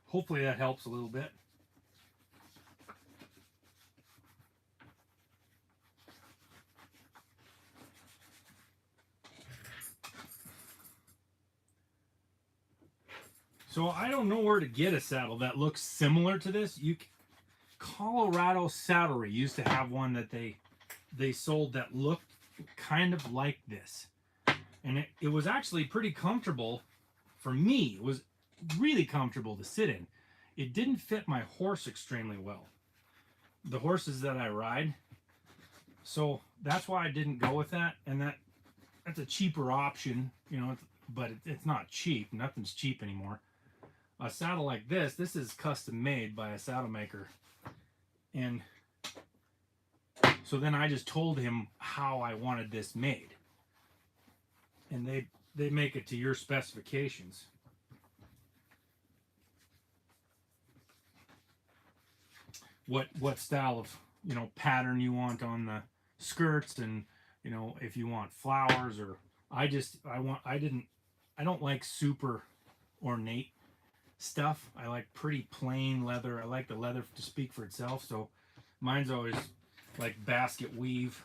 hopefully that helps a little bit. So I don't know where to get a saddle that looks similar to this. Colorado Saddlery used to have one that they sold that looked kind of like this. And it was actually pretty comfortable for me. It was really comfortable to sit in. It didn't fit my horse extremely well, the horses that I ride. So that's why I didn't go with that. And that's a cheaper option, you know, but it's not cheap. Nothing's cheap anymore. a saddle like this is custom made by a saddle maker. And so then I just told him how I wanted this made. And they make it to your specifications. What style of, you know, pattern you want on the skirts, and, you know, if you want flowers, or I don't like super ornate stuff. I like pretty plain leather. I like the leather to speak for itself. So mine's always like basket weave,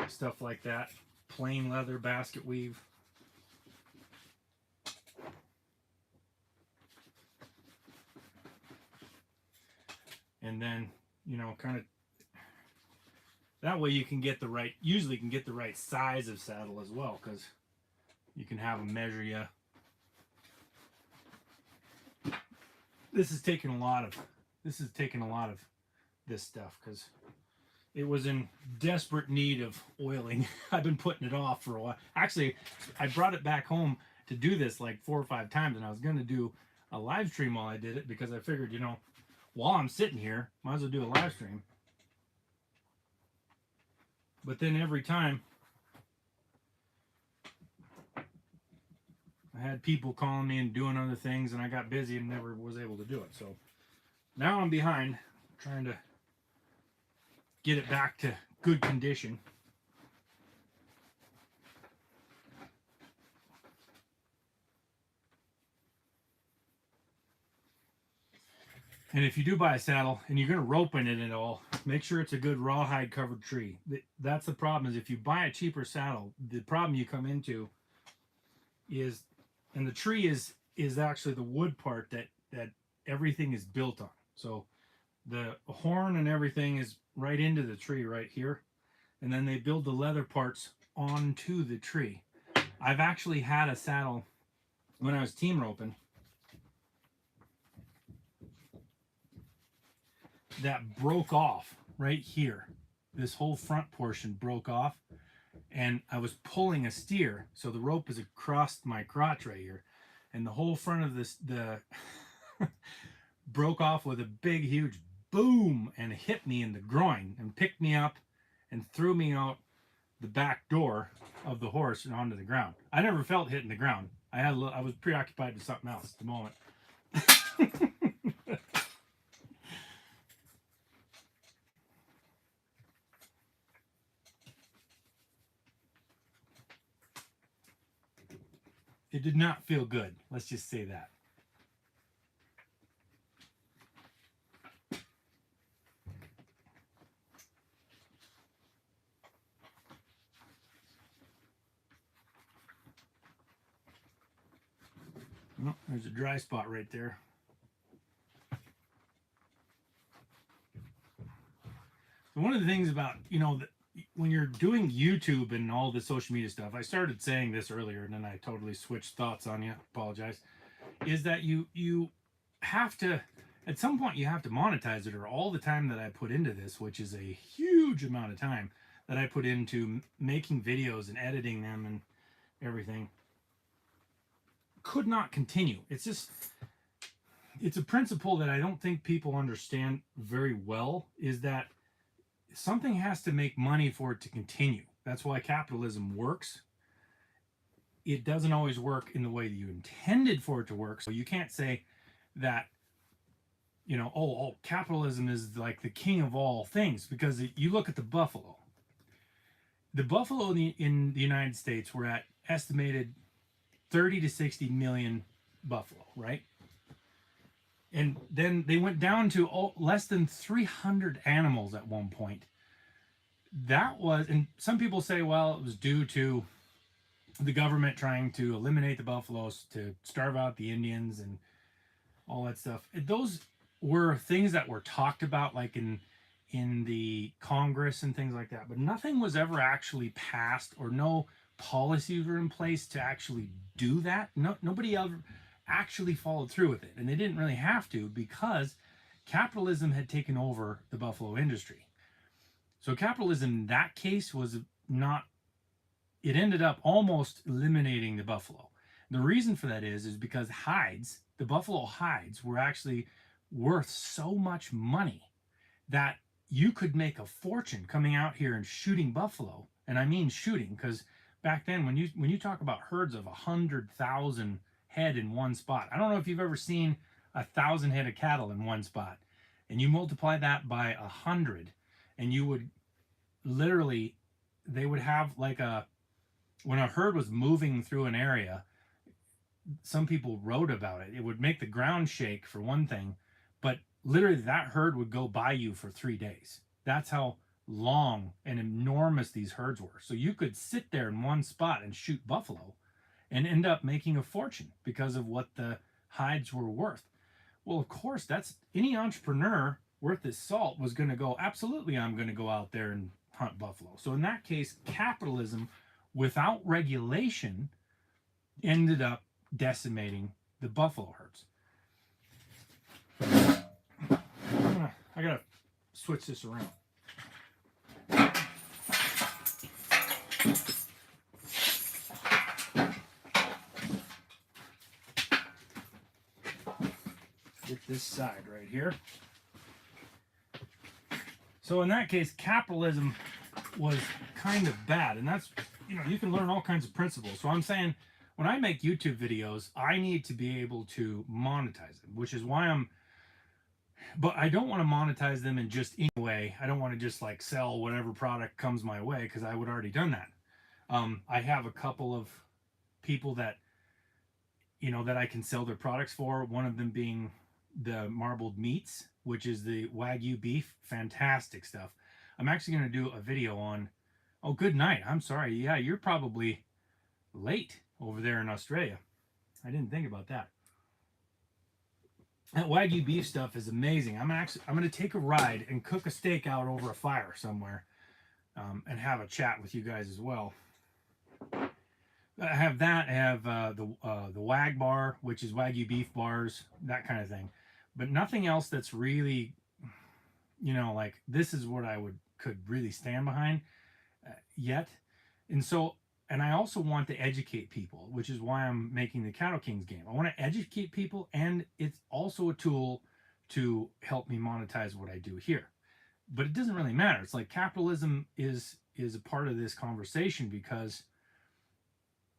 stuff like that. Plain leather basket weave. And then, you know, kind of that way you can get the right, usually can get the right size of saddle as well, because you can have them measure you. This has taken a lot of this stuff, because it was in desperate need of oiling. I've been putting it off for a while. Actually, I brought it back home to do this like 4 or 5 times, and I was going to do a live stream while I did it, because I figured, you know, while I'm sitting here, might as well do a live stream. But then every time I had people calling me and doing other things, and I got busy and never was able to do it. So now I'm behind, trying to get it back to good condition. And if you do buy a saddle and you're going to rope in it at all, make sure it's a good rawhide covered tree. That's the problem, is if you buy a cheaper saddle, the problem you come into is, and the tree is actually the wood part that everything is built on. So the horn and everything is right into the tree right here. And then they build the leather parts onto the tree. I've actually had a saddle when I was team roping that broke off right here. This whole front portion broke off, and I was pulling a steer, so the rope is across my crotch right here, and the whole front of the broke off with a big huge boom, and hit me in the groin and picked me up and threw me out the back door of the horse and onto the ground. I never felt hitting the ground. I was preoccupied with something else at the moment. It did not feel good. Let's just say that. Oh, there's a dry spot right there. So one of the things about, you know, when you're doing YouTube and all the social media stuff, I started saying this earlier and then I totally switched thoughts on you. Apologize. Is that you have to, at some point you have to monetize it, or all the time that I put into this, which is a huge amount of time that I put into making videos and editing them and everything, could not continue. It's just, it's a principle that I don't think people understand very well, is that something has to make money for it to continue. That's why capitalism works. It doesn't always work in the way that you intended for it to work. So you can't say that, you know, oh, capitalism is like the king of all things, because you look at the buffalo. The buffalo in the United States, we're at estimated 30 to 60 million buffalo, right? And then they went down to less than 300 animals at one point. That was, and some people say, well, it was due to the government trying to eliminate the buffaloes to starve out the Indians and all that stuff. Those were things that were talked about, like in the Congress and things like that, but nothing was ever actually passed, or no policies were in place to actually do that. Nobody ever actually followed through with it, and they didn't really have to, because capitalism had taken over the buffalo industry. So capitalism in that case was not, it ended up almost eliminating the buffalo. The reason for that is because hides, the buffalo hides, were actually worth so much money that you could make a fortune coming out here and shooting buffalo. And I mean shooting, because back then when you talk about herds of 100,000 head in one spot, I don't know if you've ever seen 1,000 head of cattle in one spot, and you multiply that by 100, and you would literally, they would have like when a herd was moving through an area, some people wrote about it. It would make the ground shake for one thing, but literally that herd would go by you for 3 days. That's how long and enormous these herds were. So you could sit there in one spot and shoot buffalo and end up making a fortune because of what the hides were worth. Well, of course, that's any entrepreneur worth his salt was going to go, absolutely, I'm going to go out there and hunt buffalo. So in that case, capitalism without regulation ended up decimating the buffalo herds. I gotta switch this around. Get this side right here. So in that case, capitalism was kind of bad, and that's, you can learn all kinds of principles. So I'm saying, when I make YouTube videos, I need to be able to monetize them, which is why but I don't want to monetize them in just any way. I don't want to just like sell whatever product comes my way, because I would already done that. I have a couple of people that, that I can sell their products for. One of them being the marbled meats, which is the Wagyu beef. Fantastic stuff. I'm actually going to do a video on, oh, good night. I'm sorry. Yeah, you're probably late over there in Australia. I didn't think about that. That Wagyu beef stuff is amazing. I'm going to take a ride and cook a steak out over a fire somewhere, and have a chat with you guys as well. I have that. I have the Wag bar, which is Wagyu beef bars, that kind of thing. But nothing else that's really, like this is what I could really stand behind yet. And I also want to educate people, which is why I'm making the Cattle Kings game. I want to educate people, and it's also a tool to help me monetize what I do here. But it doesn't really matter. It's like capitalism is a part of this conversation, because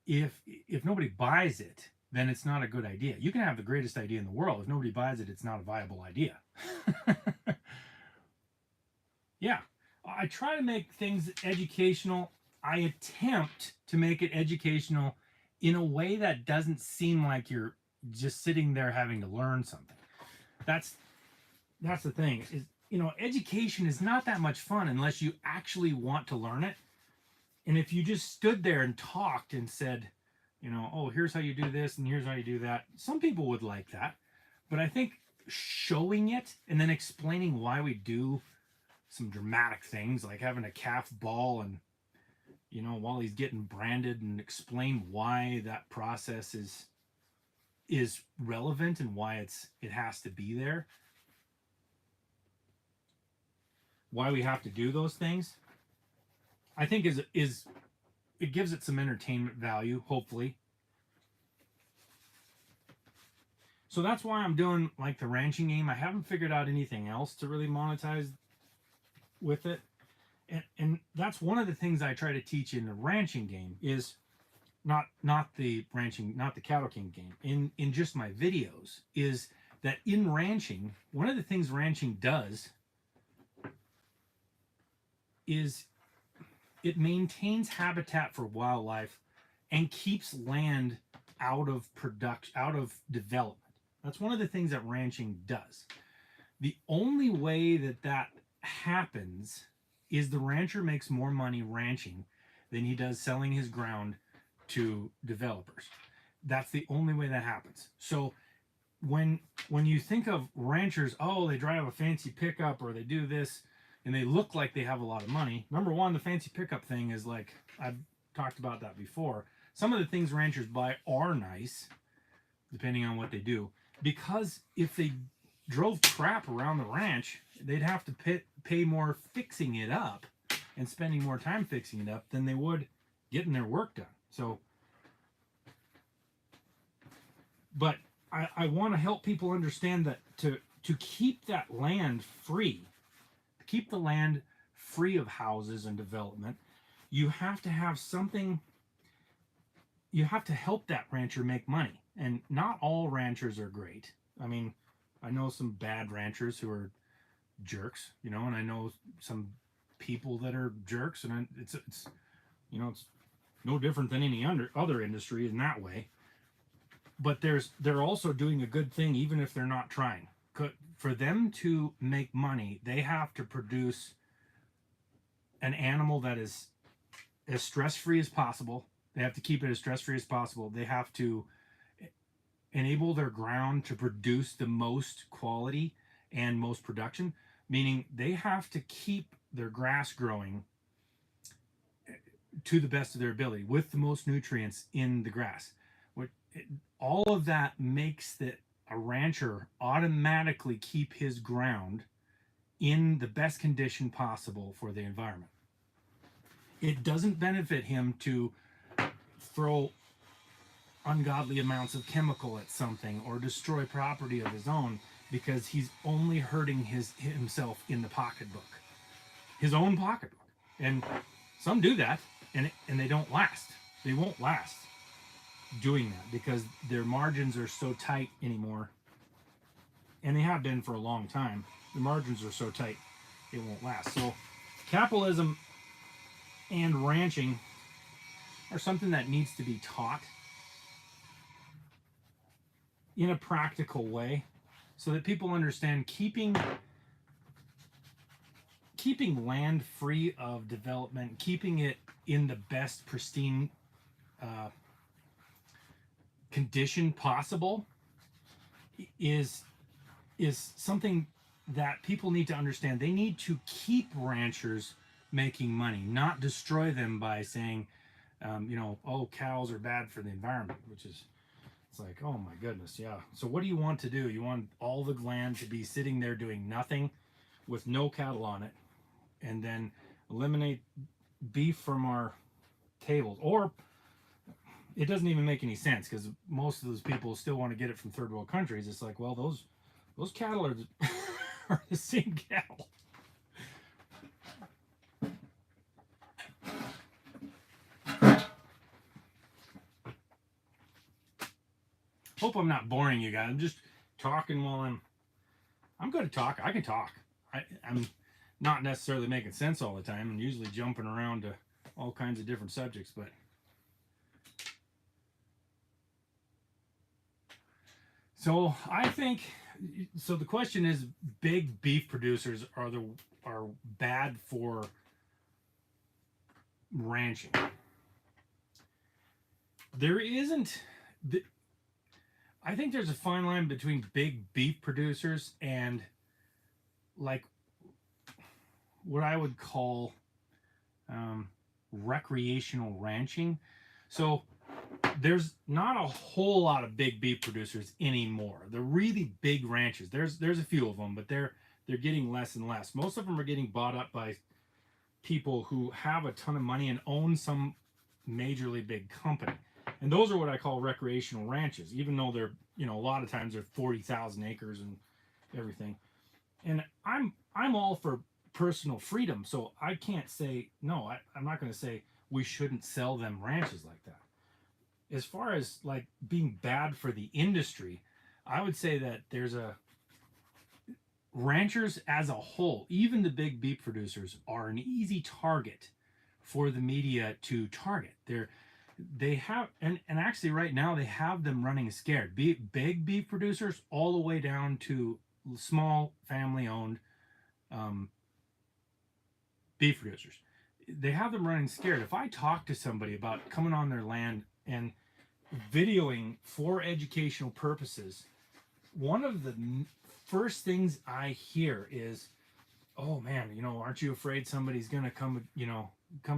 if nobody buys it, then it's not a good idea. You can have the greatest idea in the world. If nobody buys it, it's not a viable idea. Yeah, I try to make things educational. I attempt to make it educational in a way that doesn't seem like you're just sitting there having to learn something. That's the thing. Is education is not that much fun unless you actually want to learn it. And if you just stood there and talked and said, oh, here's how you do this and here's how you do that, some people would like that. But I think showing it and then explaining why we do some dramatic things, like having a calf ball and while he's getting branded, and explain why that process is relevant and why it has to be there, why we have to do those things, I think is it gives it some entertainment value, hopefully. So that's why I'm doing like the ranching game. I haven't figured out anything else to really monetize with it. And that's one of the things I try to teach in the ranching game, is not the Cattle King game, in just my videos, is that in ranching, one of the things ranching does is it maintains habitat for wildlife and keeps land out of development. That's one of the things that ranching does. The only way that happens is the rancher makes more money ranching than he does selling his ground to developers. That's the only way that happens. So when you think of ranchers, oh, they drive a fancy pickup or they do this and they look like they have a lot of money. Number one, the fancy pickup thing is like, I've talked about that before. Some of the things ranchers buy are nice, depending on what they do, because if they drove crap around the ranch, they'd have to pay more fixing it up and spending more time fixing it up than they would getting their work done. So But I want to help people understand that to keep that land free, keep the land free of houses and development, you have to have something. You have to help that rancher make money, and not all ranchers are great. I mean, I know some bad ranchers who are jerks, you know, and I know some people that are jerks, and it's you know, it's no different than any other industry in that way. But they're also doing a good thing even if they're not trying. For them to make money, they have to produce an animal that is as stress free as possible. They have to keep it as stress free as possible. They have to enable their ground to produce the most quality and most production, meaning they have to keep their grass growing to the best of their ability with the most nutrients in the grass. All of that makes that a rancher automatically keep his ground in the best condition possible for the environment. It doesn't benefit him to throw ungodly amounts of chemical at something or destroy property of his own, because he's only hurting himself in the pocketbook, his own pocketbook. And some do that, and they don't last. They won't last doing that because their margins are so tight anymore, and they have been for a long time. The margins are so tight, it won't last. So capitalism and ranching are something that needs to be taught in a practical way so that people understand keeping land free of development, keeping it in the best pristine condition possible is something that people need to understand. They need to keep ranchers making money, not destroy them by saying, you know, oh, cows are bad for the environment, which is, it's like, oh my goodness, yeah. So what do you want to do? You want all the land to be sitting there doing nothing with no cattle on it, and then eliminate beef from our tables? Or it doesn't even make any sense because most of those people still want to get it from third world countries. It's like, well, those cattle are are the same cattle. Hope I'm not boring you guys. I'm just talking while I'm good to talk. I can talk. I'm not necessarily making sense all the time. I'm usually jumping around to all kinds of different subjects, but so I think, so the question is, big beef producers are bad for ranching. There isn't. I think there's a fine line between big beef producers and like what I would call recreational ranching. So there's not a whole lot of big beef producers anymore. The really big ranches, there's a few of them, but they're getting less and less. Most of them are getting bought up by people who have a ton of money and own some majorly big company. And those are what I call recreational ranches, even though they're, you know, a lot of times they're 40,000 acres and everything. And I'm all for personal freedom, so I can't say no. I'm not going to say we shouldn't sell them ranches like that. As far as like being bad for the industry, I would say that there's a ranchers as a whole, even the big beef producers, are an easy target for the media to target. They have, and actually right now they have them running scared. Big beef producers all the way down to small family owned beef producers. They have them running scared. If I talk to somebody about coming on their land and videoing for educational purposes, one of the first things I hear is, oh man, you know, aren't you afraid somebody's gonna come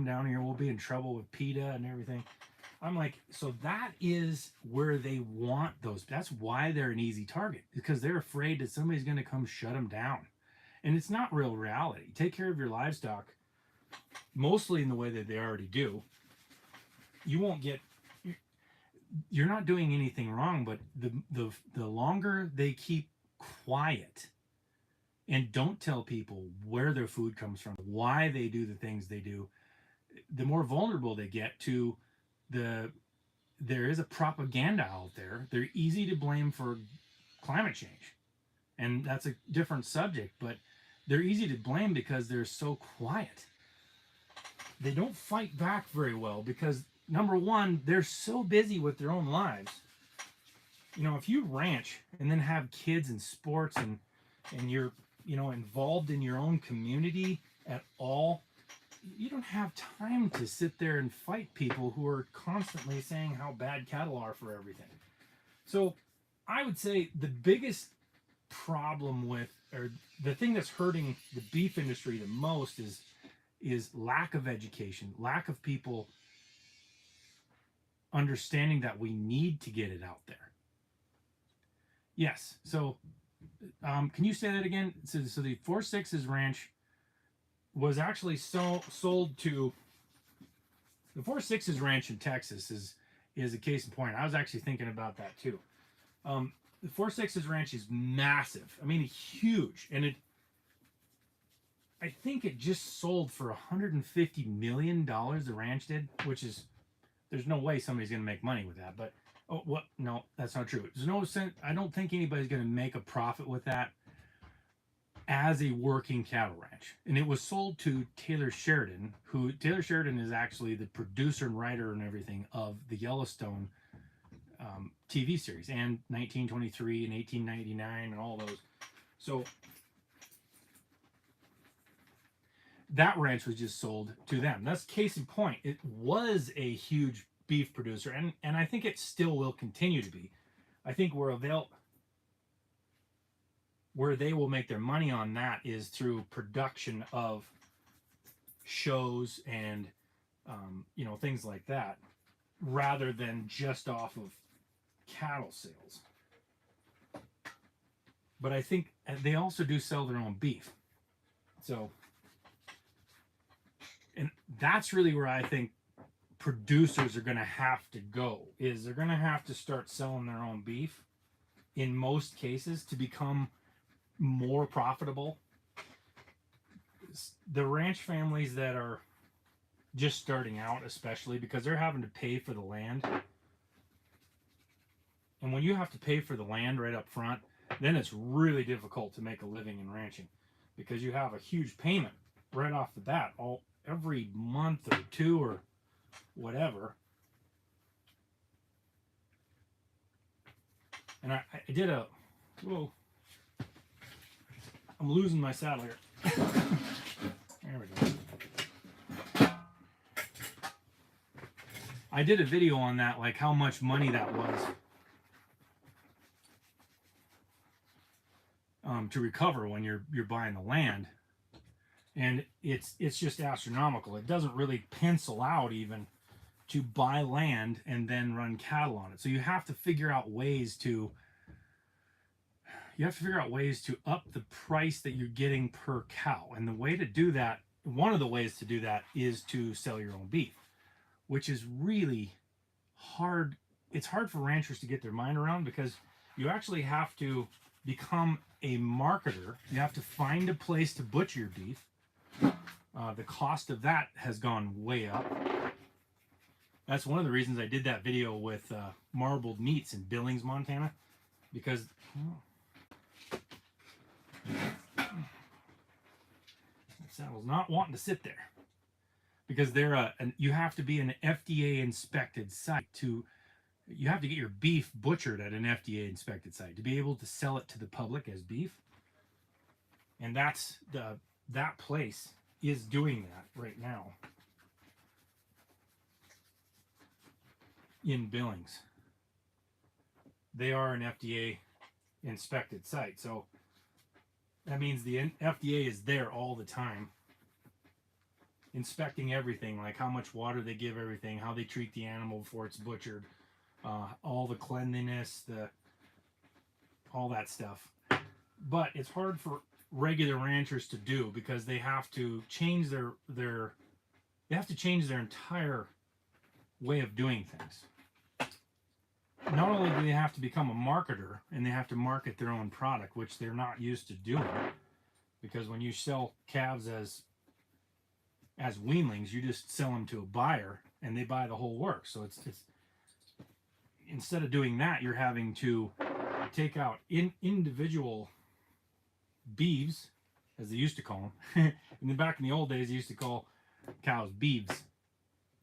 down here, we'll be in trouble with PETA and everything? I'm like, so that is where they want those. That's why they're an easy target, because they're afraid that somebody's going to come shut them down. And it's not real reality. Take care of your livestock, mostly in the way that they already do. You won't get you're not doing anything wrong, but the longer they keep quiet and don't tell people where their food comes from, why they do the things they do, the more vulnerable they get to the there is a propaganda out there. They're easy to blame for climate change. And that's a different subject, but they're easy to blame because they're so quiet. They don't fight back very well because number one, they're so busy with their own lives. You know, if you ranch and then have kids and sports and you're, you know, involved in your own community at all, you don't have time to sit there and fight people who are constantly saying how bad cattle are for everything. So I would say the biggest problem with, or the thing that's hurting the beef industry the most is lack of education, lack of people understanding that we need to get it out there. Yes. So can you say that again? So the 4-6's ranch was actually sold to the 4-6's ranch in Texas is a case in point. I was actually thinking about that too. The 4-6's ranch is massive. I mean, huge, and I think it just sold for $150 million. The ranch did, which is, there's no way somebody's going to make money with that. But oh, what? No, that's not true. There's no sense. I don't think anybody's going to make a profit with that as a working cattle ranch. And it was sold to Taylor Sheridan, who Taylor Sheridan is actually the producer and writer and everything of the Yellowstone TV series and 1923 and 1899 and all those. So that ranch was just sold to them. That's case in point. It was a huge beef producer, and I think it still will continue to be. I think where they will make their money on that is through production of shows and you know, things like that, rather than just off of cattle sales. But I think they also do sell their own beef. So, and that's really where I think producers are going to have to go, is they're going to have to start selling their own beef in most cases to become more profitable. The ranch families that are just starting out, especially because they're having to pay for the land. And when you have to pay for the land right up front, then it's really difficult to make a living in ranching, because you have a huge payment right off the bat, every month or two or whatever. And I did whoa, I'm losing my saddle here. There we go. I did a video on that, like how much money that was to recover when you're buying the land, and it's just astronomical. It doesn't really pencil out even to buy land and then run cattle on it. So you have to figure out ways to up the price that you're getting per cow. And the way to do that, one of the ways to do that, is to sell your own beef, which is really hard. It's hard for ranchers to get their mind around, because you actually have to become a marketer. You have to find a place to butcher your beef. The cost of that has gone way up. That's one of the reasons I did that video with Marbled Meats in Billings, Montana, because that saddle's not wanting to sit there, because you have to be an FDA inspected site you have to get your beef butchered at an FDA inspected site to be able to sell it to the public as beef. And that place is doing that right now in Billings. They are an FDA inspected site. So that means the FDA is there all the time, inspecting everything, like how much water they give everything, how they treat the animal before it's butchered, all the cleanliness, all that stuff. But it's hard for regular ranchers to do, because they have to change their entire way of doing things. not only do they have to become a marketer and they have to market their own product, which they're not used to doing, because when you sell calves as weanlings, you just sell them to a buyer and they buy the whole work. So it's instead of doing that, you're having to take out individual beeves, as they used to call them. And then back in the old days, they used to call cows beeves.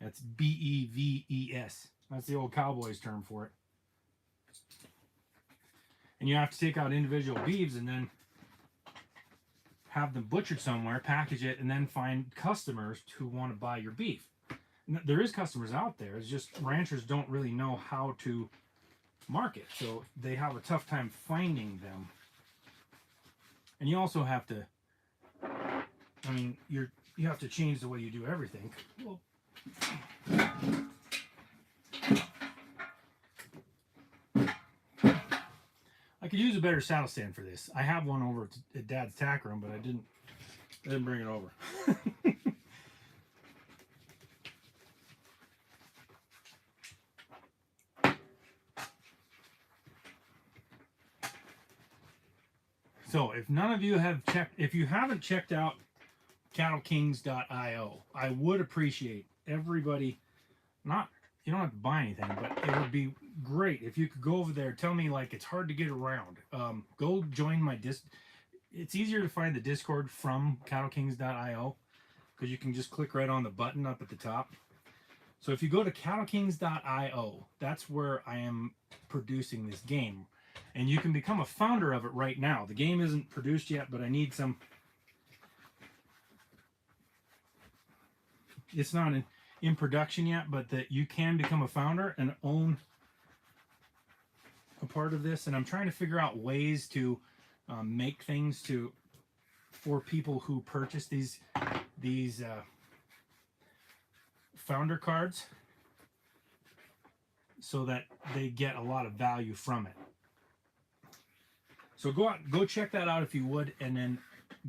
That's Beves. That's the old Cowboys term for it. And you have to take out individual beeves and then have them butchered somewhere, package it, and then find customers who want to buy your beef. And there is customers out there. It's just ranchers don't really know how to market, so they have a tough time finding them. And you also have to, I mean, you have to change the way you do everything. Well, I could use a better saddle stand for this. I have one over at Dad's tack room, but I didn't bring it over. So if none of you have checked, if you haven't checked out cattlekings.io, I would appreciate everybody, you don't have to buy anything, but it would be great if you could go over there. Tell me, like, it's hard to get around. Go join my it's easier to find the Discord from cattlekings.io because you can just click right on the button up at the top. So if you go to cattlekings.io, that's where I am producing this game. And you can become a founder of it right now. The game isn't produced yet, but I need some... It's not in production yet, but that you can become a founder and own a part of this. And I'm trying to figure out ways to make things for people who purchase these founder cards so that they get a lot of value from it. So go check that out if you would, and then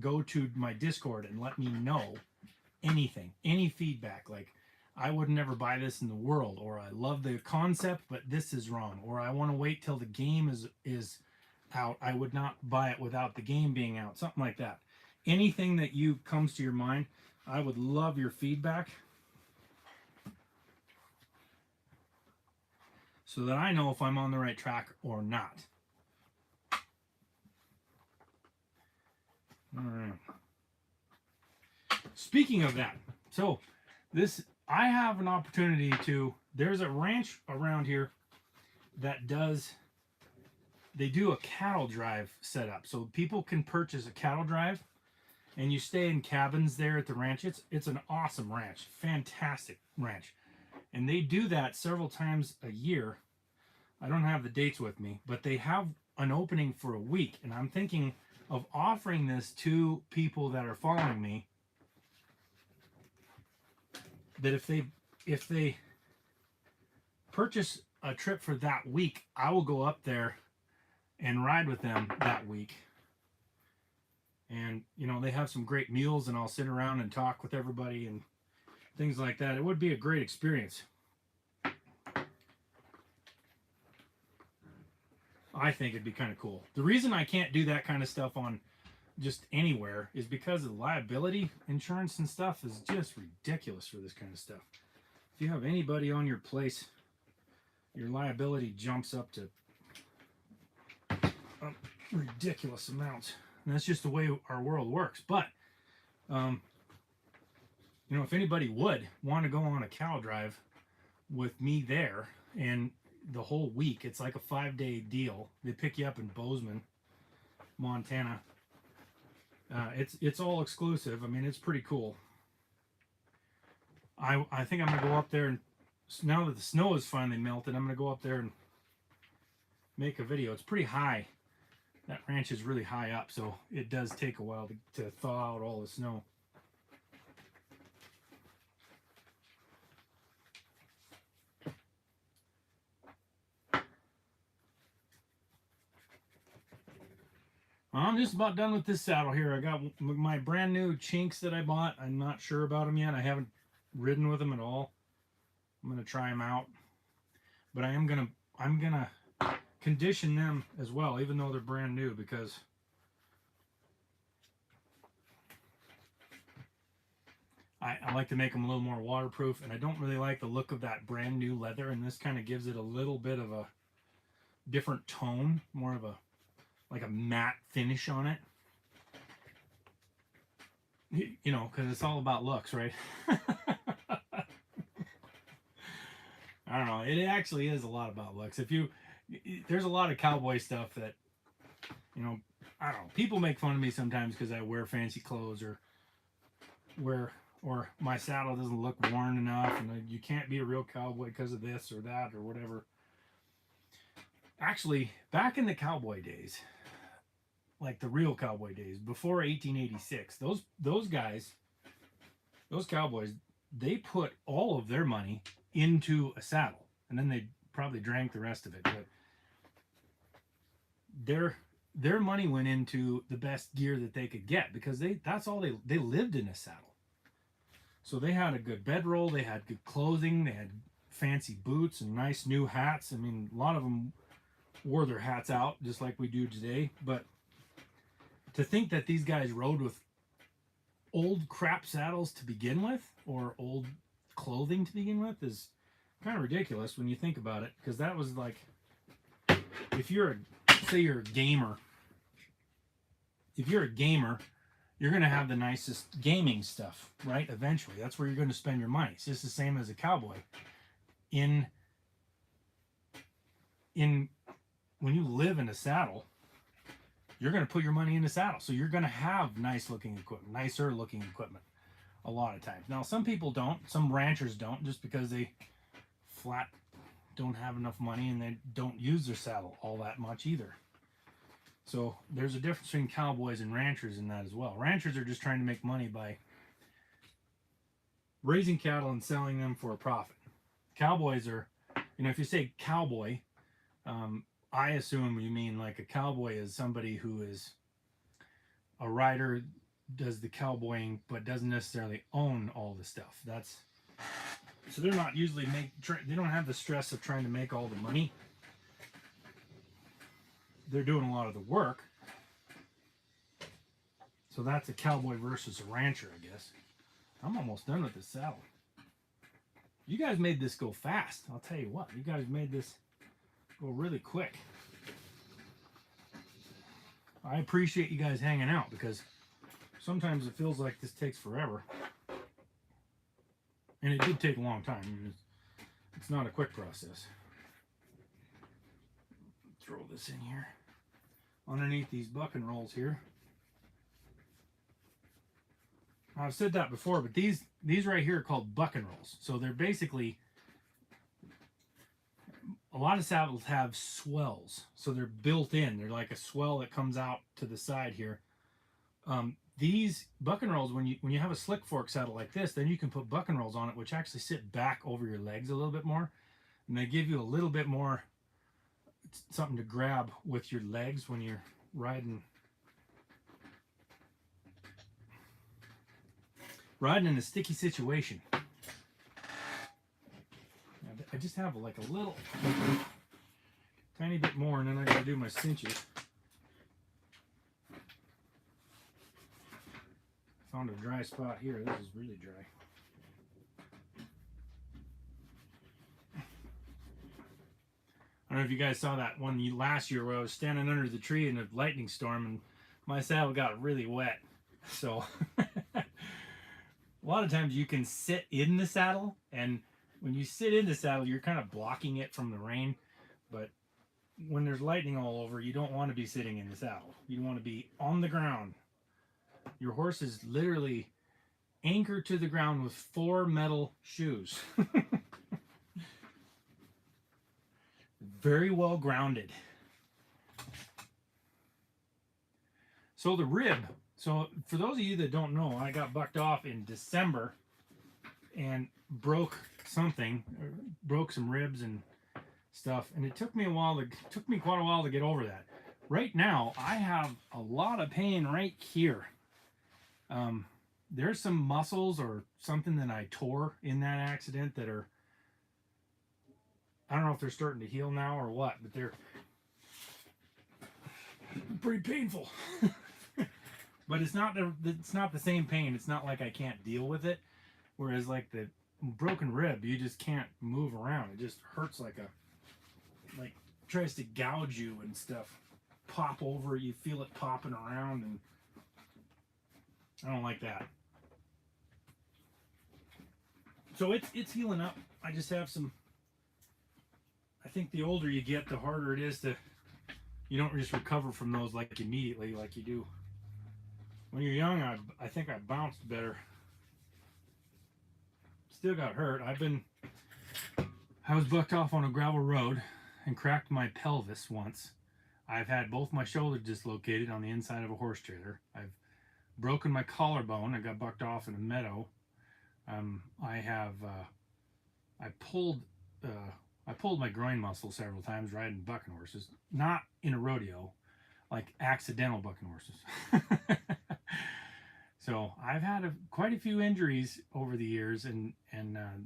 go to my Discord and let me know anything, any feedback. Like, I would never buy this in the world, or I love the concept, but this is wrong, or I want to wait till the game is out. I would not buy it without the game being out, something like that. Anything that comes to your mind, I would love your feedback so that I know if I'm on the right track or not. All right. Speaking of that, so I have an opportunity there's a ranch around here that they do a cattle drive setup. So people can purchase a cattle drive and you stay in cabins there at the ranch. It's an awesome ranch, fantastic ranch. And they do that several times a year. I don't have the dates with me, but they have an opening for a week. And I'm thinking of offering this to people that are following me, that if they purchase a trip for that week, I will go up there and ride with them that week. And, they have some great meals, and I'll sit around and talk with everybody and things like that. It would be a great experience. I think it'd be kind of cool. The reason I can't do that kind of stuff on just anywhere is because the liability insurance and stuff is just ridiculous for this kind of stuff. If you have anybody on your place, your liability jumps up to ridiculous amounts. And that's just the way our world works. But, if anybody would want to go on a cow drive with me there, and the whole week, it's like a 5-day deal. They pick you up in Bozeman, Montana. It's all exclusive. I mean, it's pretty cool. I think I'm going to go up there, and now that the snow is finally melted, I'm going to go up there and make a video. It's pretty high. That ranch is really high up, so it does take a while to thaw out all the snow. I'm just about done with this saddle here. I got my brand new chinks that I bought. I'm not sure about them yet. I haven't ridden with them at all. I'm going to try them out. But I I'm gonna condition them as well, even though they're brand new, because I like to make them a little more waterproof, and I don't really like the look of that brand new leather, and this kind of gives it a little bit of a different tone, more of a like a matte finish on it. You know, because it's all about looks, right? I don't know. It actually is a lot about looks. There's a lot of cowboy stuff that, you know, I don't know. People make fun of me sometimes because I wear fancy clothes or my saddle doesn't look worn enough, and you can't be a real cowboy because of this or that or whatever. Actually, back in the cowboy days, like the real cowboy days, before 1886, those guys, those cowboys, they put all of their money into a saddle, and then they probably drank the rest of it. But their money went into the best gear that they could get, because that's all they lived in a saddle. So they had a good bedroll, they had good clothing, they had fancy boots and nice new hats. I mean, a lot of them wore their hats out just like we do today. But to think that these guys rode with old crap saddles to begin with, or old clothing to begin with, is kind of ridiculous when you think about it. Because that was like, if you're say you're a gamer, you're going to have the nicest gaming stuff, right? Eventually, that's where you're going to spend your money. It's just the same as a cowboy. When you live in a saddle, you're going to put your money in the saddle. So you're going to have nicer looking equipment a lot of times. Now, some people don't. Some ranchers don't, just because they flat don't have enough money and they don't use their saddle all that much either. So there's a difference between cowboys and ranchers in that as well. Ranchers are just trying to make money by raising cattle and selling them for a profit. Cowboys are, you know, if you say cowboy, I assume you mean like a cowboy is somebody who is a rider, does the cowboying, but doesn't necessarily own all the stuff. So they're not usually they don't have the stress of trying to make all the money. They're doing a lot of the work. So that's a cowboy versus a rancher, I guess. I'm almost done with this saddle. You guys made this go fast. I'll tell you what. You guys made this go really quick. I appreciate you guys hanging out, because sometimes it feels like this takes forever. And it did take a long time. I mean, it's not a quick process. Throw this in here. Underneath these bucking rolls here. I've said that before, but these right here are called bucking rolls. So they're basically, a lot of saddles have swells, so they're built in. They're like a swell that comes out to the side here. These bucking rolls, when you have a slick fork saddle like this, then you can put bucking rolls on it, which actually sit back over your legs a little bit more, and they give you a little bit more something to grab with your legs when you're riding in a sticky situation. I just have like a little tiny bit more, and then I gotta do my cinches. Found a dry spot here. This is really dry. I don't know if you guys saw that one last year where I was standing under the tree in a lightning storm and my saddle got really wet. So a lot of times you can sit in the saddle, and when you sit in the saddle, you're kind of blocking it from the rain. But when there's lightning all over, you don't want to be sitting in the saddle. You want to be on the ground. Your horse is literally anchored to the ground with 4 metal shoes. Very well grounded. So the rib. So for those of you that don't know, I got bucked off in December and broke some ribs and stuff, and it took me quite a while to get over that. Right now, I have a lot of pain right here. There's some muscles or something that I tore in that accident that are I don't know if they're starting to heal now or what, but they're pretty painful. But it's not the same pain. It's not like I can't deal with it. Whereas like the broken rib, you just can't move around. It just hurts like tries to gouge you and stuff. Pop over, you feel it popping around, and I don't like that. So it's healing up. I just have some. I think the older you get, the harder it is to. You don't just recover from those like immediately, like you do when you're young. I think I bounced better. Still got hurt. I was bucked off on a gravel road and cracked my pelvis once. I've had both my shoulders dislocated on the inside of a horse trailer. I've broken my collarbone. I got bucked off in a meadow. I pulled my groin muscle several times riding bucking horses. Not in a rodeo, like accidental bucking horses. So I've had quite a few injuries over the years, and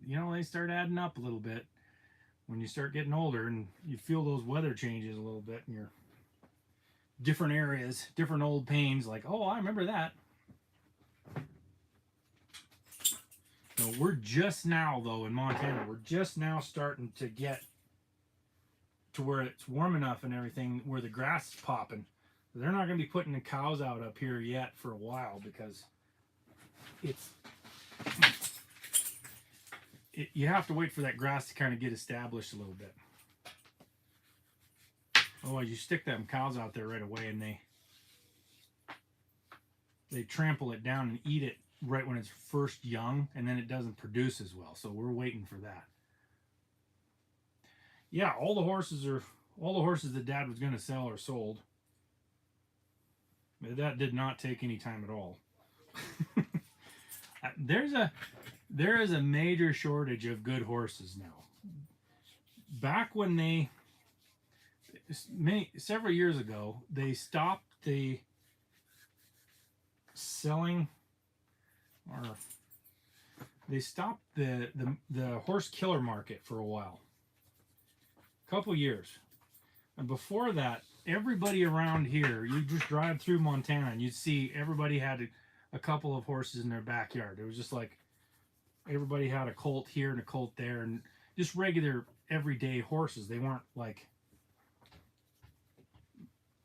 you know, they start adding up a little bit when you start getting older, and you feel those weather changes a little bit in your different areas, different old pains. Like, oh, I remember that. So we're just now, though, in Montana, we're just now starting to get to where it's warm enough and everything, where the grass is popping. They're not going to be putting the cows out up here yet for a while, because you have to wait for that grass to kind of get established a little bit. Otherwise, you stick them cows out there right away, and they trample it down and eat it right when it's first young, and then it doesn't produce as well. So we're waiting for that. Yeah, all the horses that Dad was going to sell are sold. That did not take any time at all. There is a major shortage of good horses now. Back when several years ago, they stopped the selling, or they stopped the horse killer market for a while. A couple years. And before that, everybody around here, you just drive through Montana and you'd see everybody had a couple of horses in their backyard. It was just like everybody had a colt here and a colt there, and just regular everyday horses. They weren't like,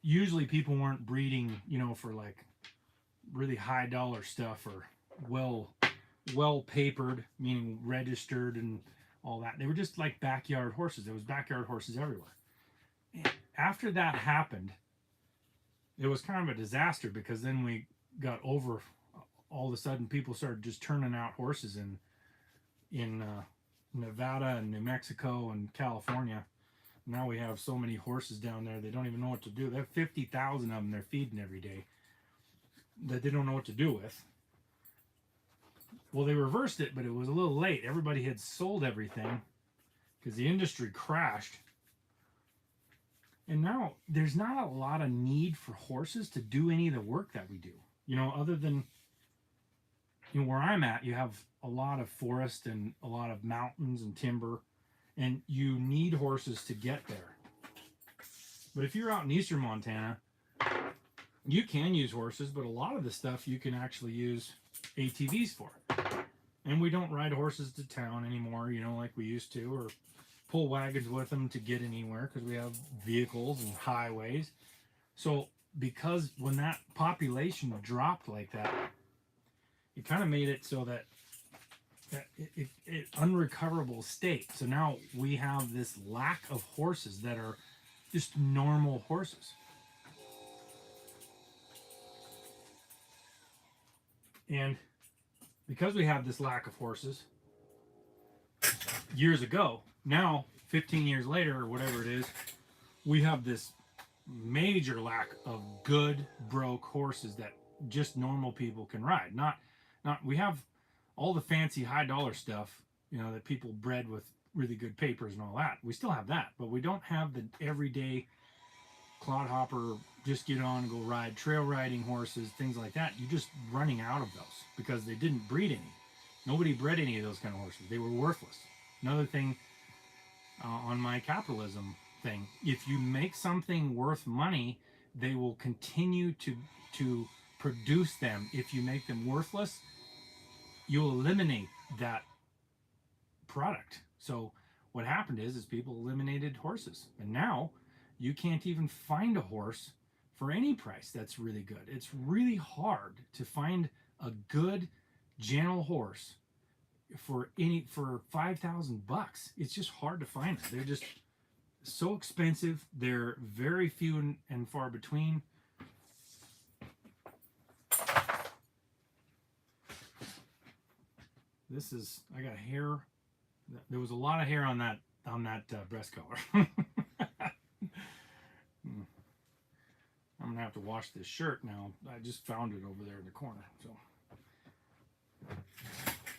usually people weren't breeding, you know, for like really high dollar stuff, or well papered, meaning registered and all that. They were just like backyard horses. There was backyard horses everywhere. And after that happened, it was kind of a disaster, because then we got over, all of a sudden people started just turning out horses in Nevada and New Mexico and California. Now we have so many horses down there, they don't even know what to do. They have 50,000 of them they're feeding every day that they don't know what to do with. Well, they reversed it, but it was a little late. Everybody had sold everything because the industry crashed. And now there's not a lot of need for horses to do any of the work that we do. You know, other than, you know, where I'm at, you have a lot of forest and a lot of mountains and timber, and you need horses to get there. But if you're out in eastern Montana, you can use horses, but a lot of the stuff you can actually use ATVs for. And we don't ride horses to town anymore, you know, like we used to, or pull wagons with them to get anywhere, because we have vehicles and highways. So because when that population dropped like that, it kind of made it so that it unrecoverable state. So now we have this lack of horses that are just normal horses. And because we have this lack of horses years ago, now 15 years later or whatever it is, we have this major lack of good broke horses that just normal people can ride. Not we have all the fancy high dollar stuff, you know, that people bred with really good papers and all that. We still have that, but we don't have the everyday clodhopper, just get on and go ride, trail riding horses, things like that. You're just running out of those because they didn't breed any. Nobody bred any of those kind of horses. They were worthless. Another thing, on my capitalism thing. If you make something worth money, they will continue to produce them. If you make them worthless, you'll eliminate that product. So what happened is people eliminated horses, and now you can't even find a horse for any price that's really good. It's really hard to find a good gentle horse for $5,000. It's just hard to find them. They're just so expensive. They're very few and far between. This is, I got hair. There was a lot of hair on that breast collar. I'm gonna have to wash this shirt now. I just found it over there in the corner, so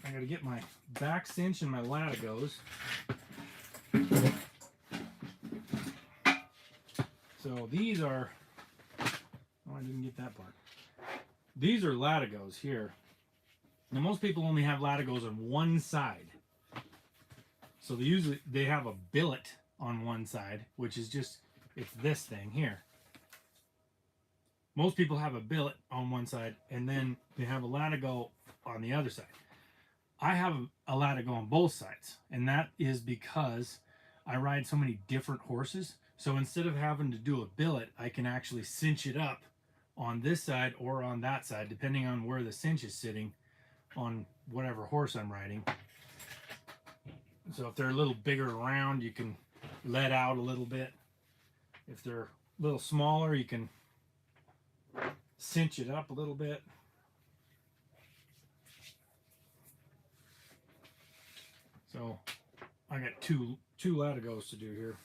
I gotta get my back cinch and my latigos. So these are, oh, I didn't get that part. These are latigos here. Now most people only have latigos on one side. So they have a billet on one side, which is just, it's this thing here. Most people have a billet on one side, and then they have a latigo on the other side. I have a latigo on both sides, and that is because I ride so many different horses. So instead of having to do a billet, I can actually cinch it up on this side or on that side, depending on where the cinch is sitting on whatever horse I'm riding. So if they're a little bigger around, you can let out a little bit. If they're a little smaller, you can cinch it up a little bit. So I got two latigos to do here.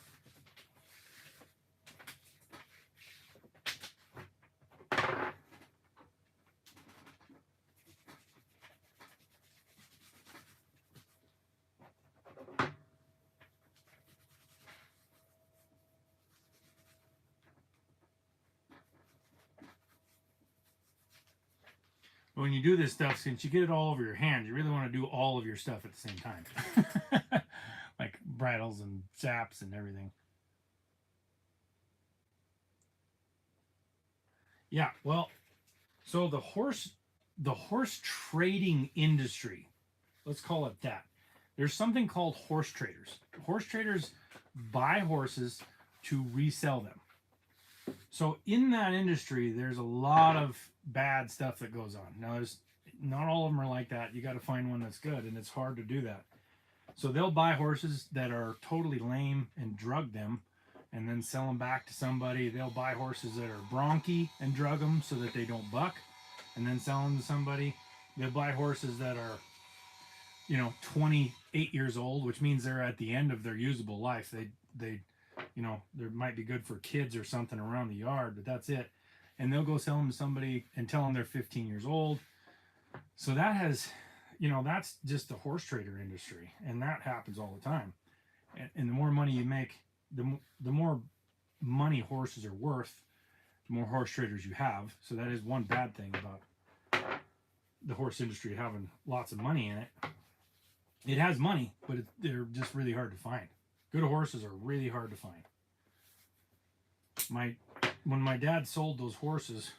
When you do this stuff, since you get it all over your hand, you really want to do all of your stuff at the same time. Like bridles and zaps and everything. Yeah, well, so the horse trading industry, let's call it that. There's something called horse traders. Horse traders buy horses to resell them. So in that industry, there's a lot of bad stuff that goes on. Now, there's not all of them are like that. You got to find one that's good, and it's hard to do that. So they'll buy horses that are totally lame and drug them, and then sell them back to somebody. They'll buy horses that are bronchi and drug them so that they don't buck, and then sell them to somebody. They'll buy horses that are, 28 years old, which means they're at the end of their usable life. They they might be good for kids or something around the yard, but that's it. And they'll go sell them to somebody and tell them they're 15 years old. So that has, that's just the horse trader industry, and that happens all the time. And the more money you make, the more money horses are worth, the more horse traders you have. So that is one bad thing about the horse industry having lots of money in it. It has money, but they're just really hard to find. Good horses are really hard to find. When my dad sold those horses,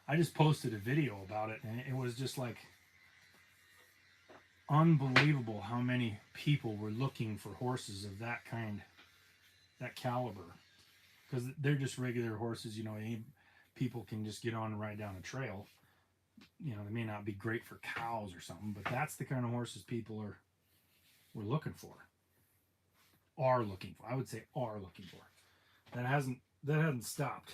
I just posted a video about it, and it was just like unbelievable how many people were looking for horses of that kind, that caliber, because they're just regular horses. People can just get on and ride down a trail. They may not be great for cows or something, but that's the kind of horses people were looking for. Are looking for. I would say are looking for. That hasn't stopped.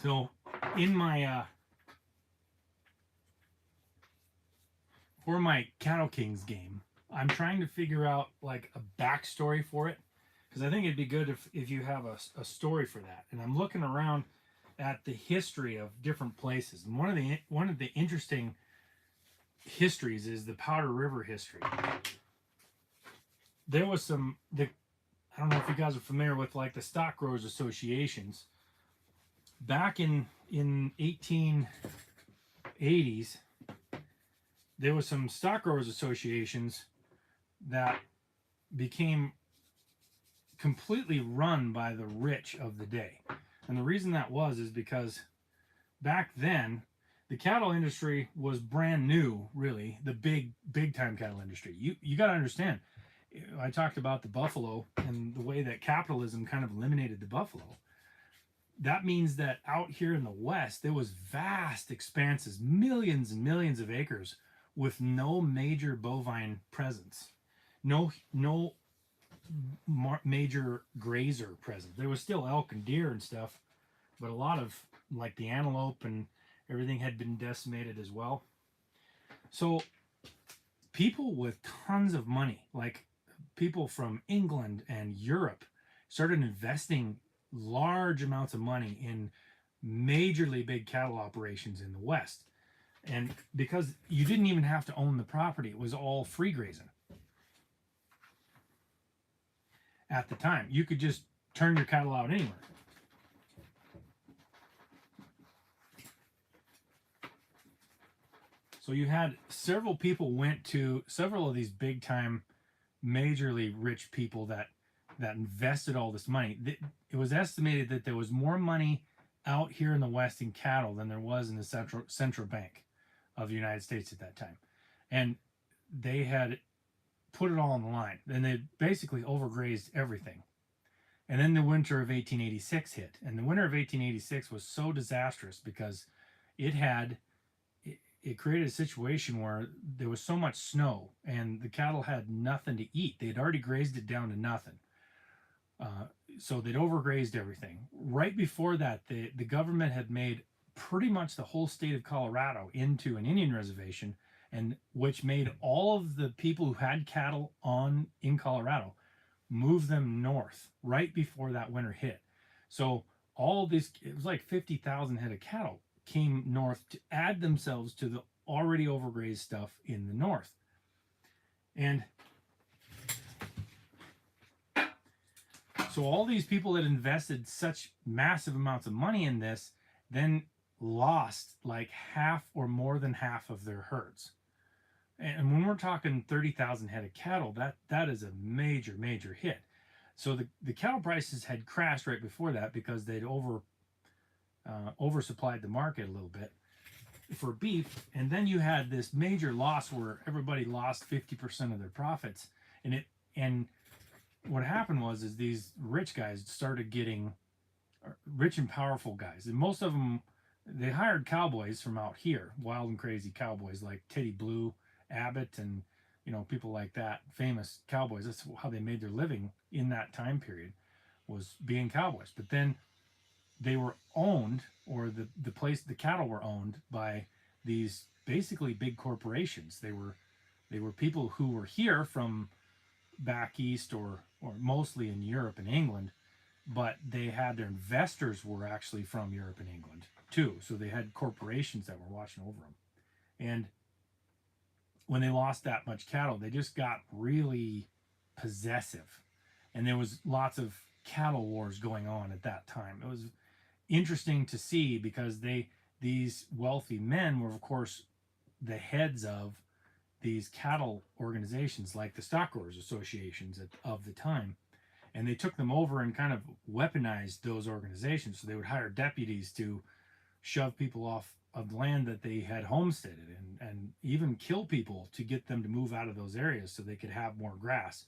So in my for my Cattle Kings game, I'm trying to figure out like a backstory for it, because I think it'd be good if you have a story for that. And I'm looking around at the history of different places, and one of the interesting histories is the Powder River history. There was I don't know if you guys are familiar with like the stock growers associations back in 1880s. There was some stock growers associations that became completely run by the rich of the day. And the reason that was is because back then the cattle industry was brand new, really, the big time cattle industry. You got to understand, I talked about the buffalo and the way that capitalism kind of eliminated the buffalo. That means that out here in the West, there was vast expanses, millions and millions of acres with no major bovine presence, no major grazer present. There was still elk and deer and stuff, but a lot of like the antelope and everything had been decimated as well. So people with tons of money, like people from England and Europe, started investing large amounts of money in majorly big cattle operations in the West. And because you didn't even have to own the property, it was all free grazing. At the time, you could just turn your cattle out anywhere. So you had several people went to several of these big time, majorly rich people that invested all this money. It was estimated that there was more money out here in the West in cattle than there was in the central bank of the United States at that time, and they had put it all on the line. And they basically overgrazed everything. And then the winter of 1886 hit, and the winter of 1886 was so disastrous because it created a situation where there was so much snow and the cattle had nothing to eat. They'd already grazed it down to nothing. So they'd overgrazed everything. Right before that, the government had made pretty much the whole state of Colorado into an Indian reservation, and which made all of the people who had cattle in Colorado move them north right before that winter hit. So all this, it was like 50,000 head of cattle came north to add themselves to the already overgrazed stuff in the north. And so all these people that invested such massive amounts of money in this then lost like half or more than half of their herds. And when we're talking 30,000 head of cattle, that is a major, major hit. So the cattle prices had crashed right before that because they'd oversupplied the market a little bit for beef. And then you had this major loss where everybody lost 50% of their profits. And what happened is these rich guys started getting rich and powerful guys. And most of them, they hired cowboys from out here, wild and crazy cowboys like Teddy Blue, Abbott, and people like that, famous cowboys. That's how they made their living in that time period, was being cowboys. But then they were owned, or the cattle were owned by these basically big corporations. They were people who were here from back east or mostly in Europe and England, but they had their investors were actually from Europe and England too. So they had corporations that were watching over them. And when they lost that much cattle, they just got really possessive. And there was lots of cattle wars going on at that time. It was interesting to see because these wealthy men were, of course, the heads of these cattle organizations like the stock growers associations of the time. And they took them over and kind of weaponized those organizations. So they would hire deputies to shove people off of land that they had homesteaded, and even kill people to get them to move out of those areas so they could have more grass.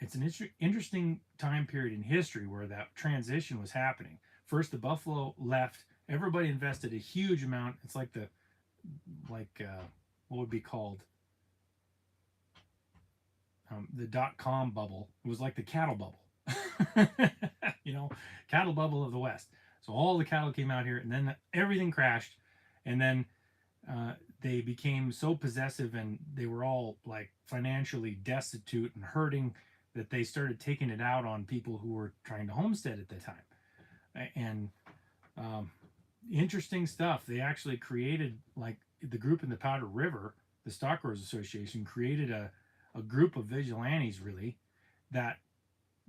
It's an interesting time period in history where that transition was happening. First, the buffalo left. Everybody invested a huge amount. It's like what would be called the .com bubble. It was like the cattle bubble. Cattle bubble of the West. So all the cattle came out here, and then everything crashed, and then they became so possessive and they were all like financially destitute and hurting that they started taking it out on people who were trying to homestead at the time. And um, interesting stuff. They actually created, like, the group in the Powder River, the Stock Growers Association created a group of vigilantes, really, that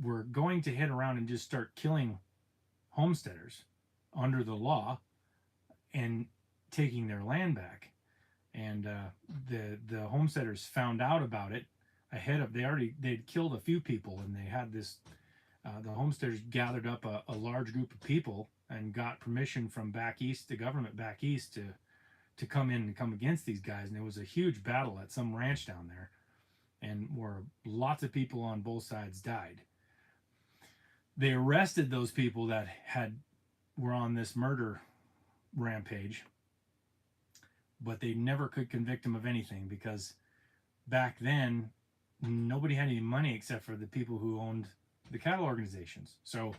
were going to hit around and just start killing homesteaders under the law and taking their land back. And the homesteaders found out about it ahead of, they'd killed a few people, and they had this, the homesteaders gathered up a large group of people and got permission from back east, the government back east, to come in and come against these guys. And it was a huge battle at some ranch down there, and where lots of people on both sides died. They arrested those people that were on this murder rampage, but they never could convict them of anything, because back then nobody had any money except for the people who owned the cattle organizations. So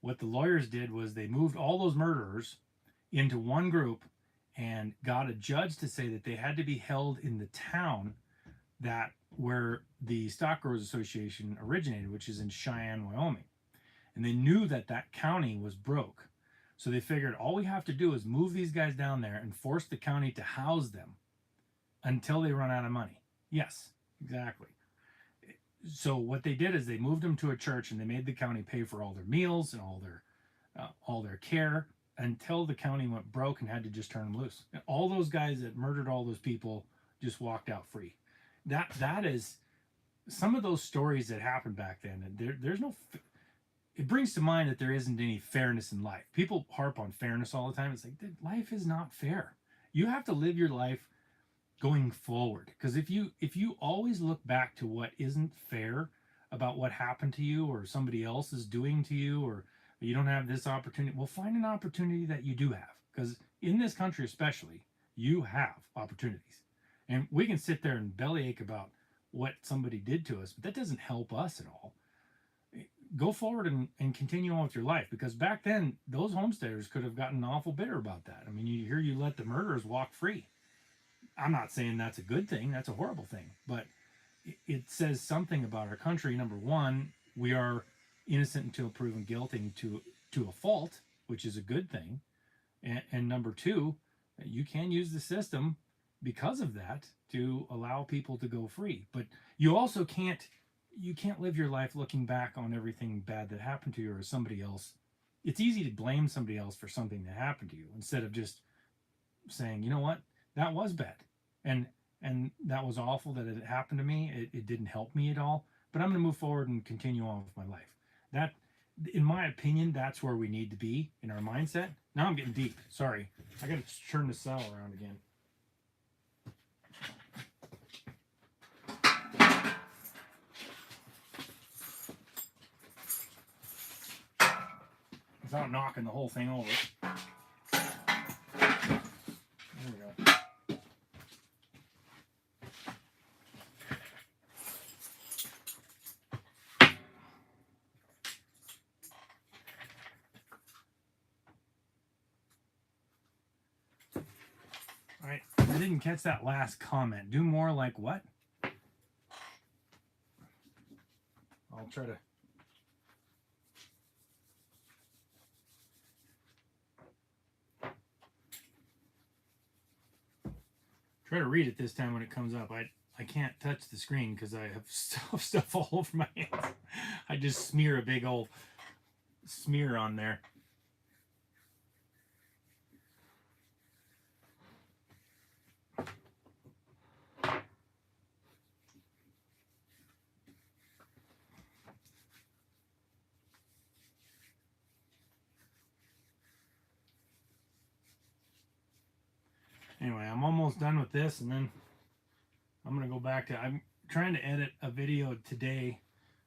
what the lawyers did was they moved all those murderers into one group and got a judge to say that they had to be held in the town that where the Stock Growers Association originated, which is in Cheyenne, Wyoming. And they knew that that county was broke. So they figured all we have to do is move these guys down there and force the county to house them until they run out of money. Yes, exactly. So what they did is they moved them to a church, and they made the county pay for all their meals and all their care until the county went broke and had to just turn them loose. And all those guys that murdered all those people just walked out free. That is some of those stories that happened back then. And there's no. It brings to mind that there isn't any fairness in life. People harp on fairness all the time. It's like, life is not fair. You have to live your life going forward. Because if you always look back to what isn't fair about what happened to you, or somebody else is doing to you, or you don't have this opportunity, well, find an opportunity that you do have. Because in this country especially, you have opportunities. And we can sit there and bellyache about what somebody did to us, but that doesn't help us at all. Go forward and continue on with your life, because back then those homesteaders could have gotten awful bitter about that. I mean, you let the murderers walk free. I'm not saying that's a good thing. That's a horrible thing. But it says something about our country. Number one, we are innocent until proven guilty to a fault, which is a good thing. And number two, you can use the system because of that to allow people to go free. But you also can't live your life looking back on everything bad that happened to you or somebody else. It's easy to blame somebody else for something that happened to you, instead of just saying, you know what, that was bad. And that was awful that it happened to me. It didn't help me at all, but I'm going to move forward and continue on with my life. That, in my opinion, that's where we need to be in our mindset. Now I'm getting deep. Sorry. I got to turn the saddle around again. Without knocking the whole thing over. There we go. All right, I didn't catch that last comment. Do more like what? I'll try to. Try to read it this time when it comes up. I can't touch the screen because I have stuff all over my hands. I just smear a big old smear on there. Anyway, I'm almost done with this, and then I'm going to go back to, I'm trying to edit a video today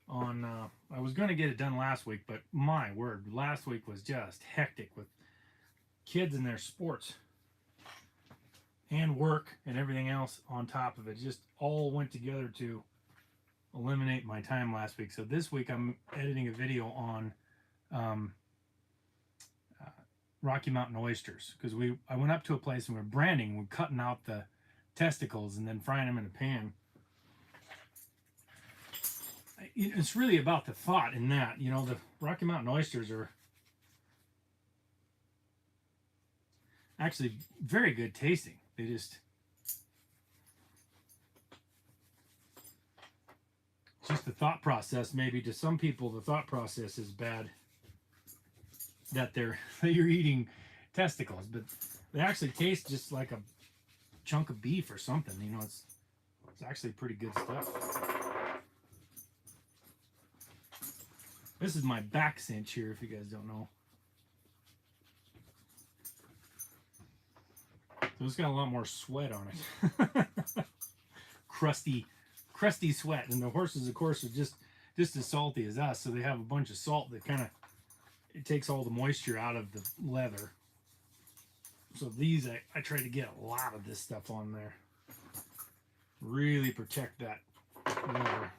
on, I was going to get it done last week, but my word, last week was just hectic with kids and their sports and work and everything else on top of it. Just all went together to eliminate my time last week. So this week I'm editing a video on Rocky Mountain oysters, because I went up to a place and we were branding, we're cutting out the testicles and then frying them in a pan. It's really about the thought in that. You know, the Rocky Mountain oysters are actually very good tasting. They just, just the thought process, maybe to some people the thought process is bad, that they're that you're eating testicles, but they actually taste just like a chunk of beef or something. You know, it's actually pretty good stuff. This is my back cinch here, if you guys don't know. So it's got a lot more sweat on it. crusty sweat. And the horses, of course, are just as salty as us, so they have a bunch of salt that kind of, it takes all the moisture out of the leather. So these, I try to get a lot of this stuff on there. Really protect that leather.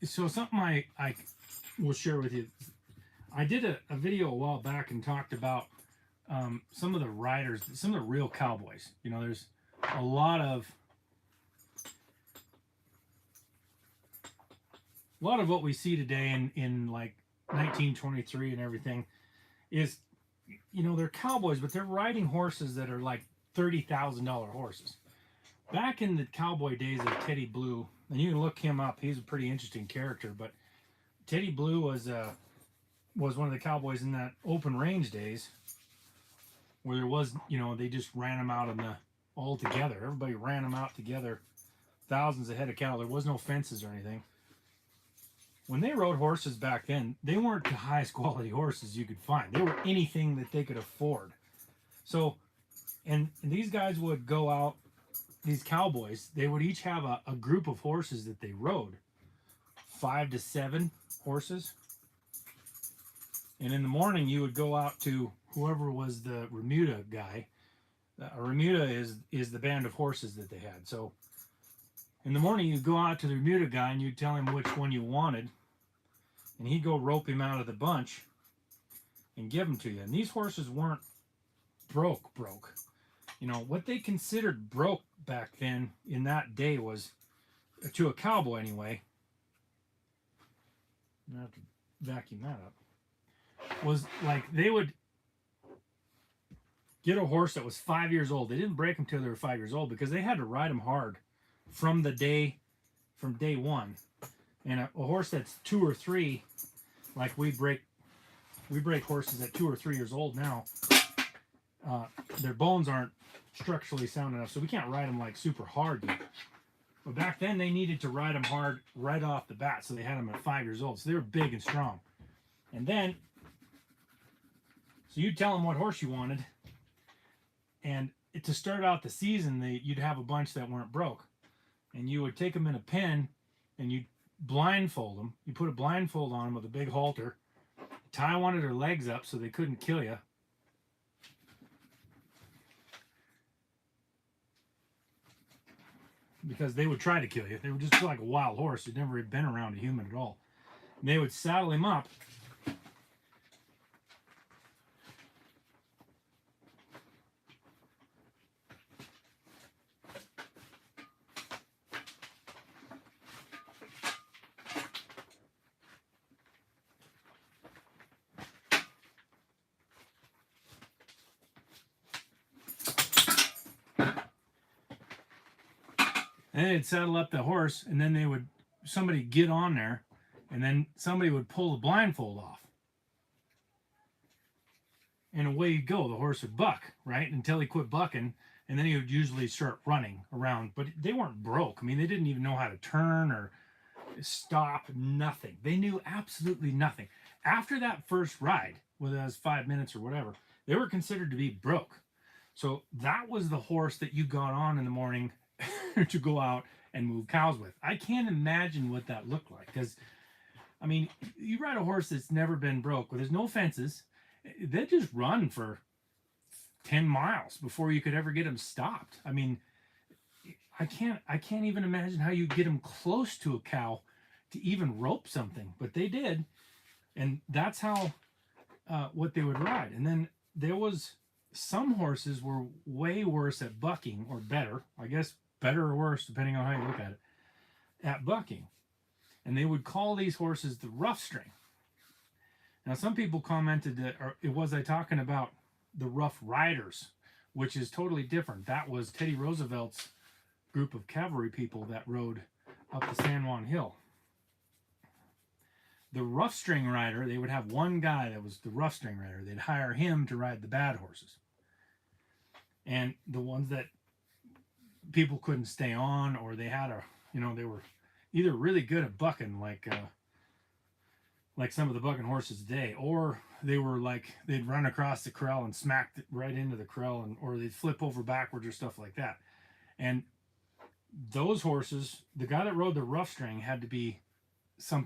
So something I will share with you. I did a video a while back and talked about some of the riders, some of the real cowboys. You know, there's a lot of what we see today in like 1923 and everything is, you know, they're cowboys, but they're riding horses that are like $30,000 horses. Back in the cowboy days of Teddy Blue, and you can look him up, he's a pretty interesting character, but Teddy Blue was one of the cowboys in that open range days where there was, you know, they just ran them out all together. Everybody ran them out together, thousands of head of cattle. There was no fences or anything. When they rode horses back then, they weren't the highest quality horses you could find. They were anything that they could afford. So, and these guys would go out, these cowboys, they would each have a group of horses that they rode, 5 to 7 horses. And in the morning, you would go out to whoever was the remuda guy. A remuda is the band of horses that they had. So in the morning, you'd go out to the remuda guy and you'd tell him which one you wanted. And he'd go rope him out of the bunch and give them to you. And these horses weren't broke. You know, what they considered broke back then in that day was, to a cowboy anyway, I'm going to have to vacuum that up, was like they would get a horse that was 5 years old. They didn't break them till they were 5 years old because they had to ride them hard from day one. And a horse that's 2 or 3, like we break horses at 2 or 3 years old now. Their bones aren't structurally sound enough, so we can't ride them like super hard yet. But back then they needed to ride them hard right off the bat, so they had them at 5 years old. So they were big and strong. And then, so you'd tell them what horse you wanted, and to start out the season, you'd have a bunch that weren't broke, and you would take them in a pen, and you'd blindfold them. You put a blindfold on them with a big halter, tie one of their legs up so they couldn't kill you. Because they would try to kill you. They were just like a wild horse who'd never been around a human at all. And they would saddle him up. And they'd saddle up the horse, and then somebody get on there, and then somebody would pull the blindfold off. And away you'd go. The horse would buck, right? Until he quit bucking, and then he would usually start running around. But they weren't broke. I mean, they didn't even know how to turn or stop, nothing. They knew absolutely nothing. After that first ride, whether it was 5 minutes or whatever, they were considered to be broke. So that was the horse that you got on in the morning to go out and move cows with. I can't imagine what that looked like, because I mean, you ride a horse that's never been broke, where there's no fences, they just run for 10 miles before you could ever get them stopped. I mean, I can't even imagine how you get them close to a cow to even rope something, but they did. And that's how what they would ride. And then there was some horses were way worse at bucking, or better, I guess, better or worse depending on how you look at it, at bucking. And they would call these horses the rough string. Now some people commented that, or was I talking about the Rough Riders, which is totally different. That was Teddy Roosevelt's group of cavalry people that rode up the San Juan Hill. The rough string rider, they would have one guy that was the rough string rider. They'd hire him to ride the bad horses. And the ones that people couldn't stay on, or they had a, they were either really good at bucking, like some of the bucking horses today, or they were like, they'd run across the corral and smack right into the corral, or they'd flip over backwards or stuff like that. And those horses, the guy that rode the rough string had to be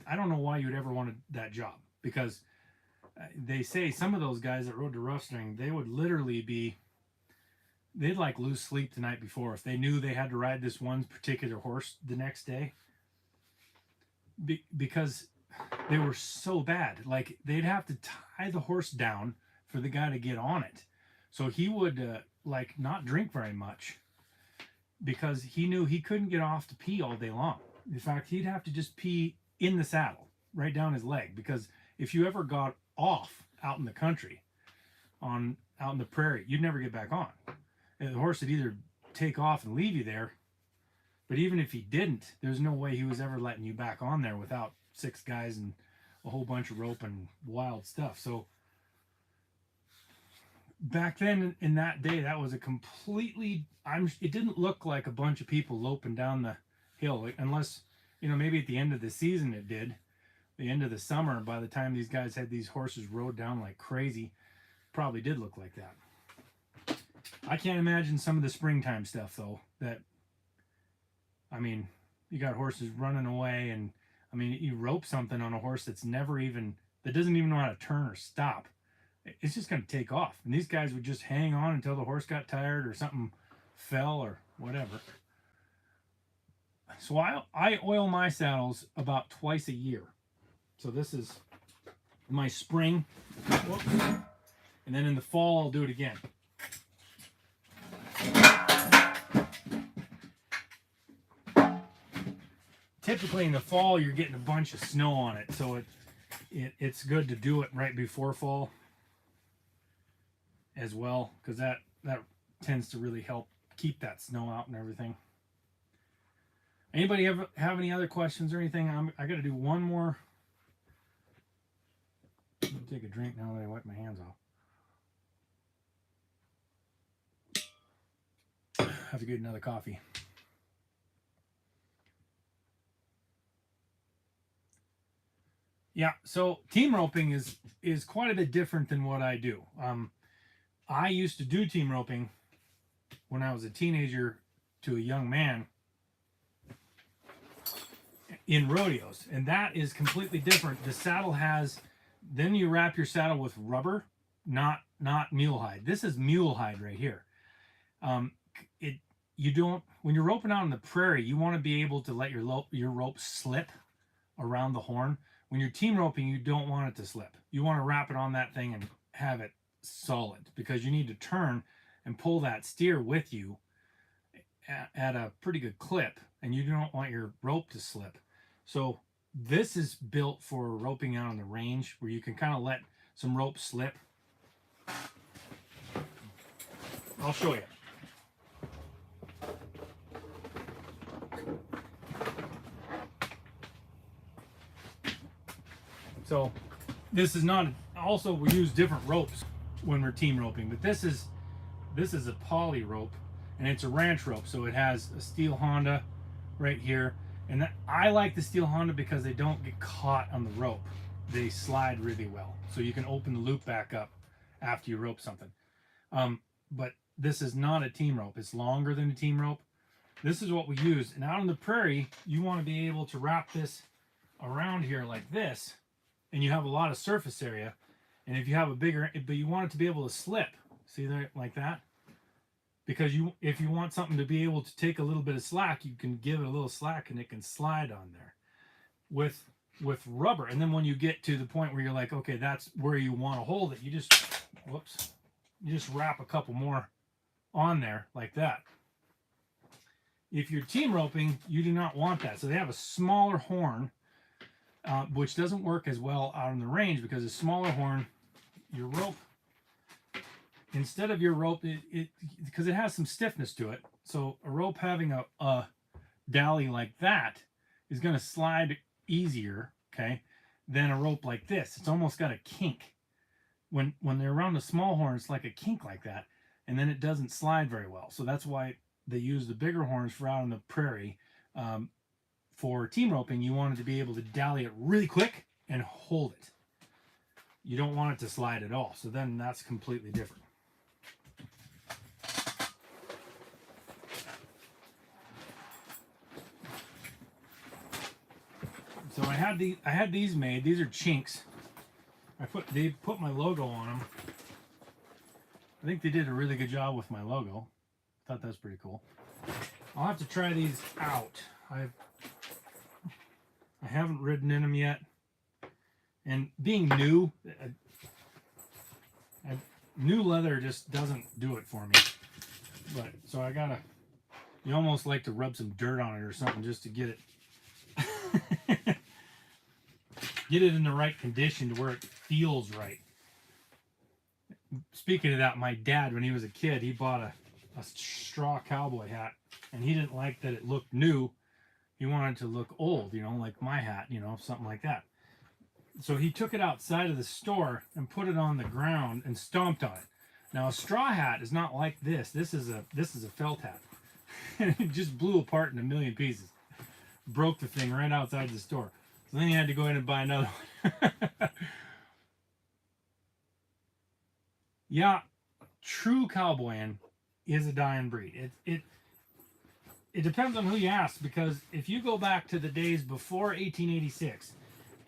I don't know why you'd ever wanted that job, because they say some of those guys that rode the rough string, they would literally they'd like lose sleep the night before if they knew they had to ride this one particular horse the next day, because they were so bad. Like, they'd have to tie the horse down for the guy to get on it. So he would like not drink very much, because he knew he couldn't get off to pee all day long. In fact, he'd have to just pee in the saddle, right down his leg, because if you ever got off out in the country, out in the prairie, you'd never get back on. And the horse would either take off and leave you there, but even if he didn't, there's no way he was ever letting you back on there without 6 guys and a whole bunch of rope and wild stuff. So back then, in that day, that was a completely, it didn't look like a bunch of people loping down the hill, unless, maybe at the end of the season it did. The end of the summer, by the time these guys had these horses rode down like crazy, probably did look like that. I can't imagine some of the springtime stuff, though, that, you got horses running away, and, you rope something on a horse that doesn't even know how to turn or stop. It's just going to take off. And these guys would just hang on until the horse got tired or something fell or whatever. So I oil my saddles about twice a year. So this is my spring. Whoops. And then in the fall, I'll do it again. Typically in the fall, you're getting a bunch of snow on it. So it's good to do it right before fall as well, because that tends to really help keep that snow out and everything. Anybody have any other questions or anything? I got to do one more. Let me take a drink now that I wipe my hands off. Have to get another coffee. Yeah, so team roping is quite a bit different than what I do. I used to do team roping when I was a teenager to a young man in rodeos, and that is completely different. The saddle then you wrap your saddle with rubber, not mule hide. This is mule hide right here. When you're roping out on the prairie, you want to be able to let your rope slip around the horn. When you're team roping, you don't want it to slip. You want to wrap it on that thing and have it solid, because you need to turn and pull that steer with you at a pretty good clip, and you don't want your rope to slip. So this is built for roping out on the range, where you can kind of let some rope slip. I'll show you. So this is not, also we use different ropes when we're team roping, but this is a poly rope, and it's a ranch rope. So it has a steel Honda right here. And I like the steel Honda because they don't get caught on the rope. They slide really well. So you can open the loop back up after you rope something. But this is not a team rope. It's longer than a team rope. This is what we use. And out on the prairie, you want to be able to wrap this around here like this, and you have a lot of surface area. And if you have but you want it to be able to slip See there, like that? Because if you want something to be able to take a little bit of slack, you can give it a little slack and it can slide on there. With rubber, and then when you get to the point where you're like, okay, that's where you want to hold it, you just, whoops, you just wrap a couple more on there like that. If you're team roping, you do not want that. So they have a smaller horn, which doesn't work as well out on the range, because a smaller horn, your rope, instead of your rope, because it has some stiffness to it. So a rope having a dally like that is going to slide easier, okay, than a rope like this. It's almost got a kink. When they're around a small horn, it's like a kink like that, and then it doesn't slide very well. So that's why they use the bigger horns for out on the prairie. For team roping, you want it to be able to dally it really quick and hold it. You don't want it to slide at all. So then that's completely different. So I had these made. These are chinks. They put my logo on them. I think they did a really good job with my logo. I thought that's pretty cool. I'll have to try these out. I haven't ridden in them yet, and being new, new leather just doesn't do it for me. But so I gotta. You almost like to rub some dirt on it or something just to get it. Get it in the right condition to where it feels right. Speaking of that, my dad, when he was a kid, he bought a straw cowboy hat, and he didn't like that it looked new. He wanted to look old, like my hat, something like that. So he took it outside of the store and put it on the ground and stomped on it. Now a straw hat is not like this. This is a felt hat. And it just blew apart in a million pieces. Broke the thing right outside the store. So then he had to go in and buy another one. Yeah, true cowboying is a dying breed. It depends on who you ask, because if you go back to the days before 1886,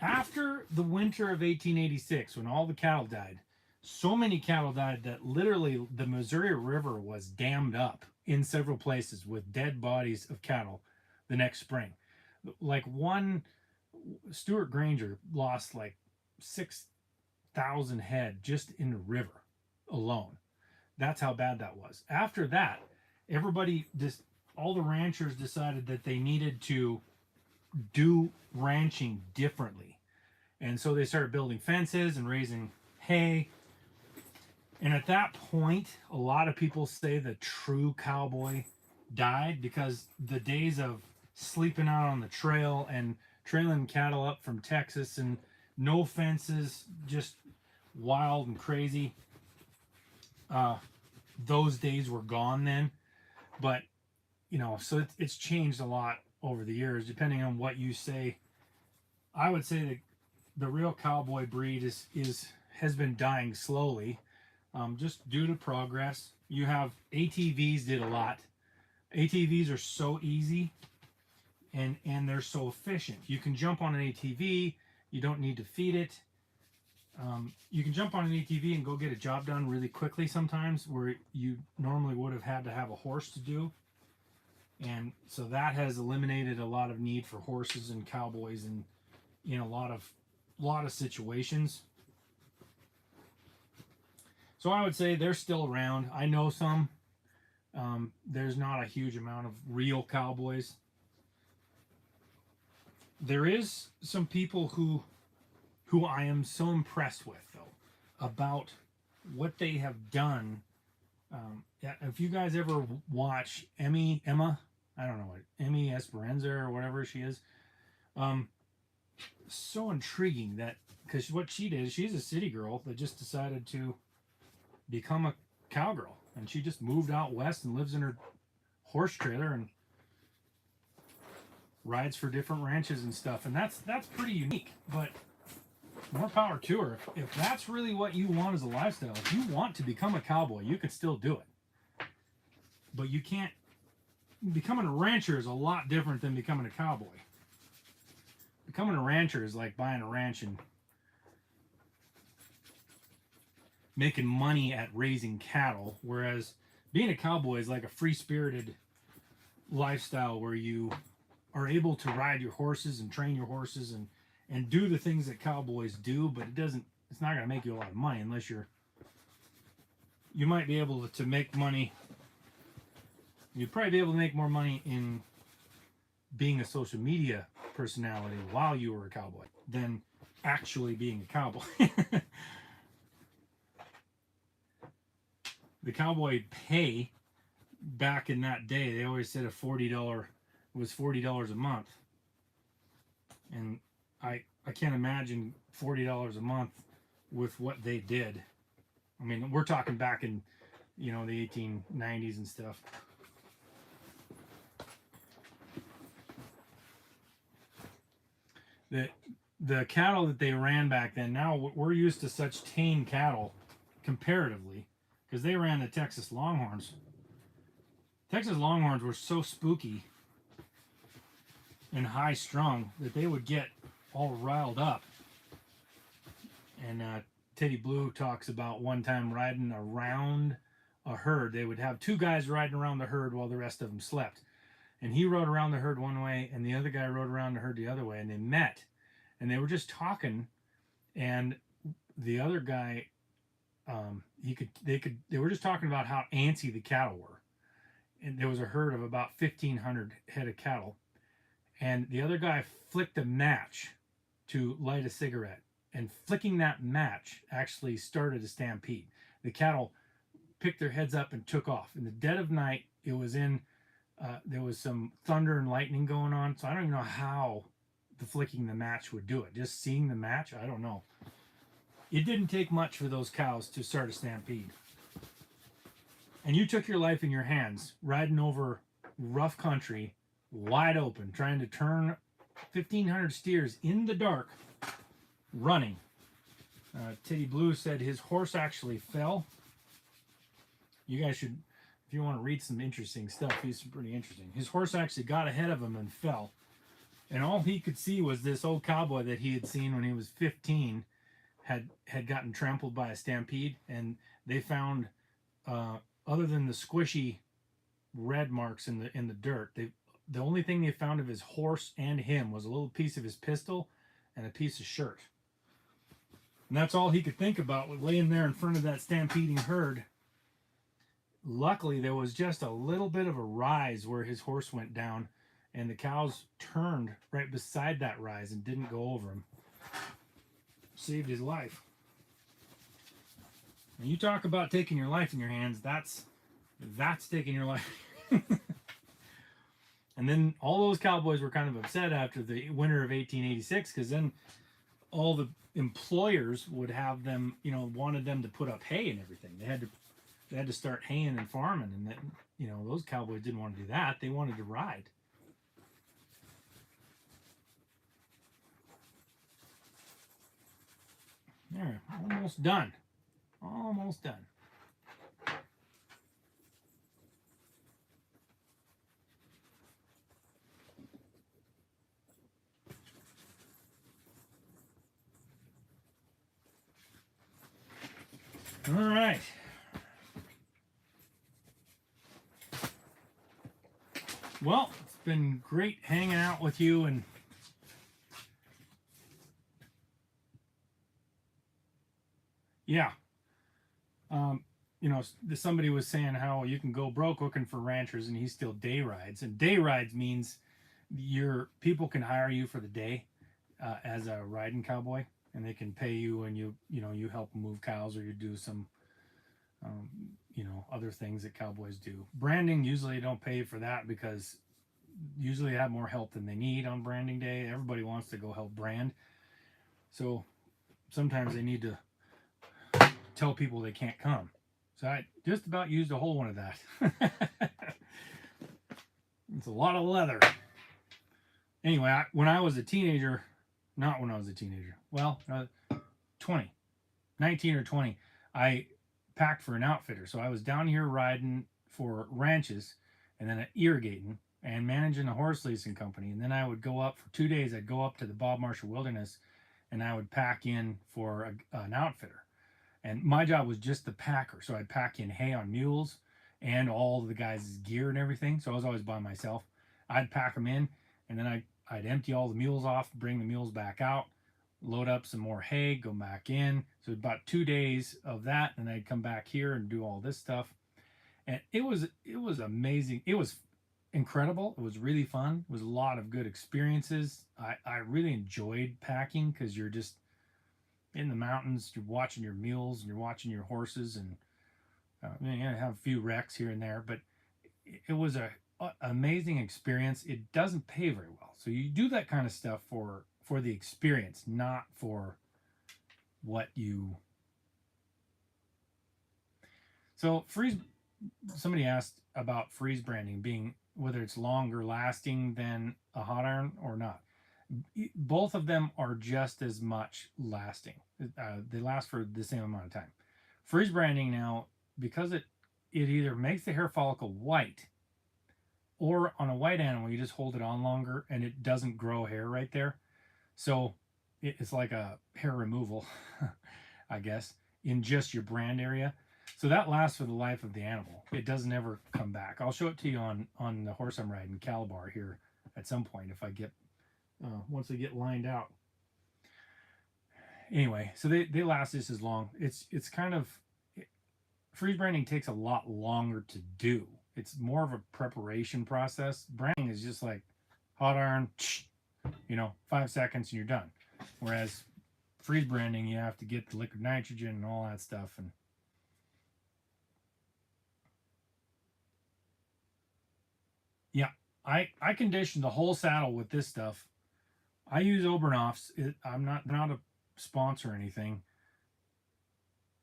after the winter of 1886, when all the cattle died, so many cattle died that literally the Missouri River was dammed up in several places with dead bodies of cattle the next spring. Like one, Stuart Granger lost like 6,000 head just in the river alone. That's how bad that was. After that, all the ranchers decided that they needed to do ranching differently. And so they started building fences and raising hay. And at that point, a lot of people say the true cowboy died, because the days of sleeping out on the trail and trailing cattle up from Texas and no fences, just wild and crazy, those days were gone then. But so it's changed a lot over the years, depending on what you say. I would say that the real cowboy breed has been dying slowly, just due to progress. You have ATVs did a lot. ATVs are so easy, and they're so efficient. You can jump on an ATV. You don't need to feed it. You can jump on an ATV and go get a job done really quickly sometimes, where you normally would have had to have a horse to do. And so that has eliminated a lot of need for horses and cowboys in a lot of situations. So I would say they're still around. I know some. There's not a huge amount of real cowboys. There is some people who I am so impressed with, though, about what they have done. If you guys ever watch Emma, I don't know what, Emmy Esperanza or whatever she is, so intriguing that, because what she did, she's a city girl that just decided to become a cowgirl, and she just moved out west and lives in her horse trailer and rides for different ranches and stuff, and that's pretty unique. But more power to her. If that's really what you want as a lifestyle, if you want to become a cowboy, you can still do it. But you can't. Becoming a rancher is a lot different than becoming a cowboy. Becoming a rancher is like buying a ranch and making money at raising cattle, whereas being a cowboy is like a free-spirited lifestyle where you are able to ride your horses and train your horses and do the things that cowboys do, but it's not going to make you a lot of money unless you might be able to make money. You'd probably be able to make more money in being a social media personality while you were a cowboy than actually being a cowboy. The cowboy pay back in that day, they always said $40 was $40 a month, and I can't imagine $40 a month with what they did. I mean, we're talking back in the 1890s and stuff. The cattle that they ran back then, now we're used to such tame cattle comparatively, because they ran the Texas Longhorns. Texas Longhorns were so spooky and high strung that they would get all riled up. And Teddy Blue talks about one time riding around a herd. They would have two guys riding around the herd while the rest of them slept. And he rode around the herd one way, and the other guy rode around the herd the other way, and they met. And they were just talking, and the other guy, they were just talking about how antsy the cattle were. And there was a herd of about 1,500 head of cattle, and the other guy flicked a match to light a cigarette, and flicking that match actually started a stampede. The cattle picked their heads up and took off. In the dead of night, there was some thunder and lightning going on, so I don't even know how the flicking the match would do it. Just seeing the match, I don't know. It didn't take much for those cows to start a stampede. And you took your life in your hands, riding over rough country, wide open, trying to turn 1,500 steers in the dark, running. Teddy Blue said his horse actually fell. You guys should, if you want to read some interesting stuff, he's pretty interesting. His horse actually got ahead of him and fell. And all he could see was this old cowboy that he had seen when he was 15 had gotten trampled by a stampede. And they found, other than the squishy red marks in the dirt, the only thing they found of his horse and him was a little piece of his pistol and a piece of shirt. And that's all he could think about, was laying there in front of that stampeding herd. Luckily, there was just a little bit of a rise where his horse went down, and the cows turned right beside that rise and didn't go over him. Saved his life. And you talk about taking your life in your hands, that's taking your life. And then all those cowboys were kind of upset after the winter of 1886, because then all the employers would have them, wanted them to put up hay and everything. They had to start haying and farming, and then, those cowboys didn't want to do that. They wanted to ride. There, almost done. Almost done. All right. Well, it's been great hanging out with you, and yeah. Somebody was saying how you can go broke looking for ranchers, and he still day rides. And day rides means people can hire you for the day as a riding cowboy, and they can pay you, and you help move cows, or you do some other things that cowboys do. Branding, usually don't pay for that, because usually they have more help than they need on branding day. Everybody wants to go help brand, so sometimes they need to tell people they can't come. So I just about used a whole one of that. It's a lot of leather. Anyway, when I was a teenager, not when I was a teenager, well, 19 or 20, I packed for an outfitter. So I was down here riding for ranches, and then irrigating and managing a horse leasing company. And then I would go up for 2 days. I'd go up to the Bob Marshall Wilderness, and I would pack in for an outfitter. And my job was just the packer. So I'd pack in hay on mules and all the guys' gear and everything. So I was always by myself. I'd pack them in, and then I'd empty all the mules off, bring the mules back out, load up some more hay, go back in. So about 2 days of that, and I'd come back here and do all this stuff. And it was amazing. It was incredible. It was really fun. It was a lot of good experiences. I really enjoyed packing because you're just in the mountains, you're watching your mules and you're watching your horses, and you're gonna have a few wrecks here and there, but it was a amazing experience. It doesn't pay very well, so you do that kind of stuff for the experience, not for what you. So freeze. Somebody asked about freeze branding being whether it's longer lasting than a hot iron or not. Both of them are just as much lasting. They last for the same amount of time. Freeze branding now, because it either makes the hair follicle white, or on a white animal you just hold it on longer and it doesn't grow hair right there. So it's like a hair removal, I guess, in just your brand area. So that lasts for the life of the animal. It doesn't ever come back. I'll show it to you on the horse I'm riding, Cowboy, here at some point if I get once they get lined out. Anyway, so they last just as long. It's kind of freeze branding takes a lot longer to do. It's more of a preparation process. Branding is just like hot iron, 5 seconds and you're done. Whereas freeze branding, you have to get the liquid nitrogen and all that stuff. And yeah, I condition the whole saddle with this stuff. I use Obernoff's. I'm not a sponsor or anything.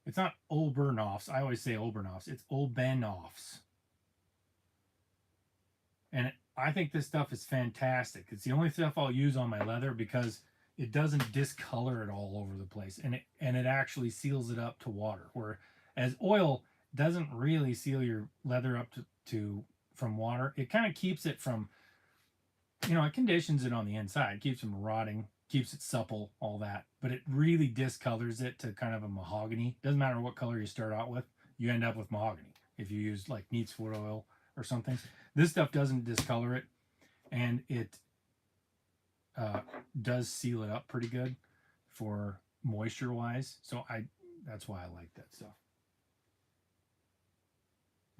It's not Obernoff's. I always say Obernoff's. It's Obernoff's. And I think this stuff is fantastic. It's the only stuff I'll use on my leather because it doesn't discolor it all over the place, and it actually seals it up to water. Whereas oil doesn't really seal your leather up to from water. It kind of keeps it from, it conditions it on the inside, keeps it from rotting, keeps it supple, all that. But it really discolors it to kind of a mahogany. Doesn't matter what color you start out with, you end up with mahogany if you use like neat's foot oil or something. This stuff doesn't discolor it, and it does seal it up pretty good for moisture wise. So that's why I like that stuff.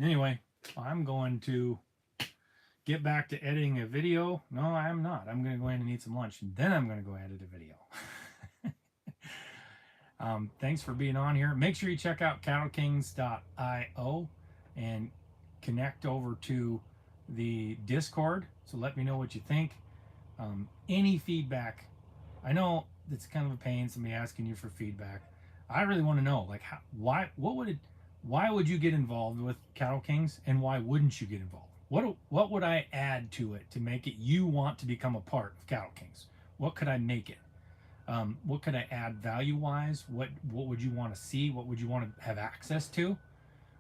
Anyway, I'm going to get back to editing a video. No, I'm not. I'm going to go in and eat some lunch, and then I'm going to go edit a video. Thanks for being on here. Make sure you check out cattlekings.io and connect over to the Discord. So let me know what you think. Any feedback. I know it's kind of a pain, somebody asking you for feedback. I really want to know, like, why would you get involved with Cattle Kings, and why wouldn't you get involved? What would I add to it to make it you want to become a part of Cattle Kings? What could I make it? What could I add value-wise? What would you want to see? What would you want to have access to?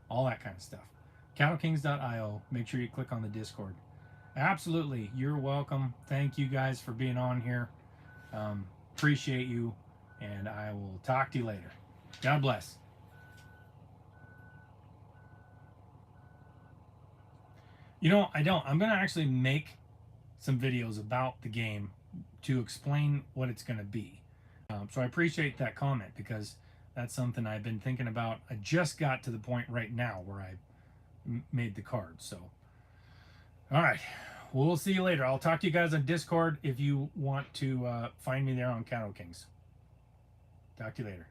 All that kind of stuff. cattlekings.io. Make sure you click on the Discord. Absolutely, you're welcome. Thank you guys for being on here. Appreciate you, and I will talk to you later. God bless. I don't. I'm going to actually make some videos about the game to explain what it's going to be. So I appreciate that comment, because that's something I've been thinking about. I just got to the point right now where I made the card. So, all right. We'll see you later. I'll talk to you guys on Discord if you want to find me there on Cattle Kings. Talk to you later.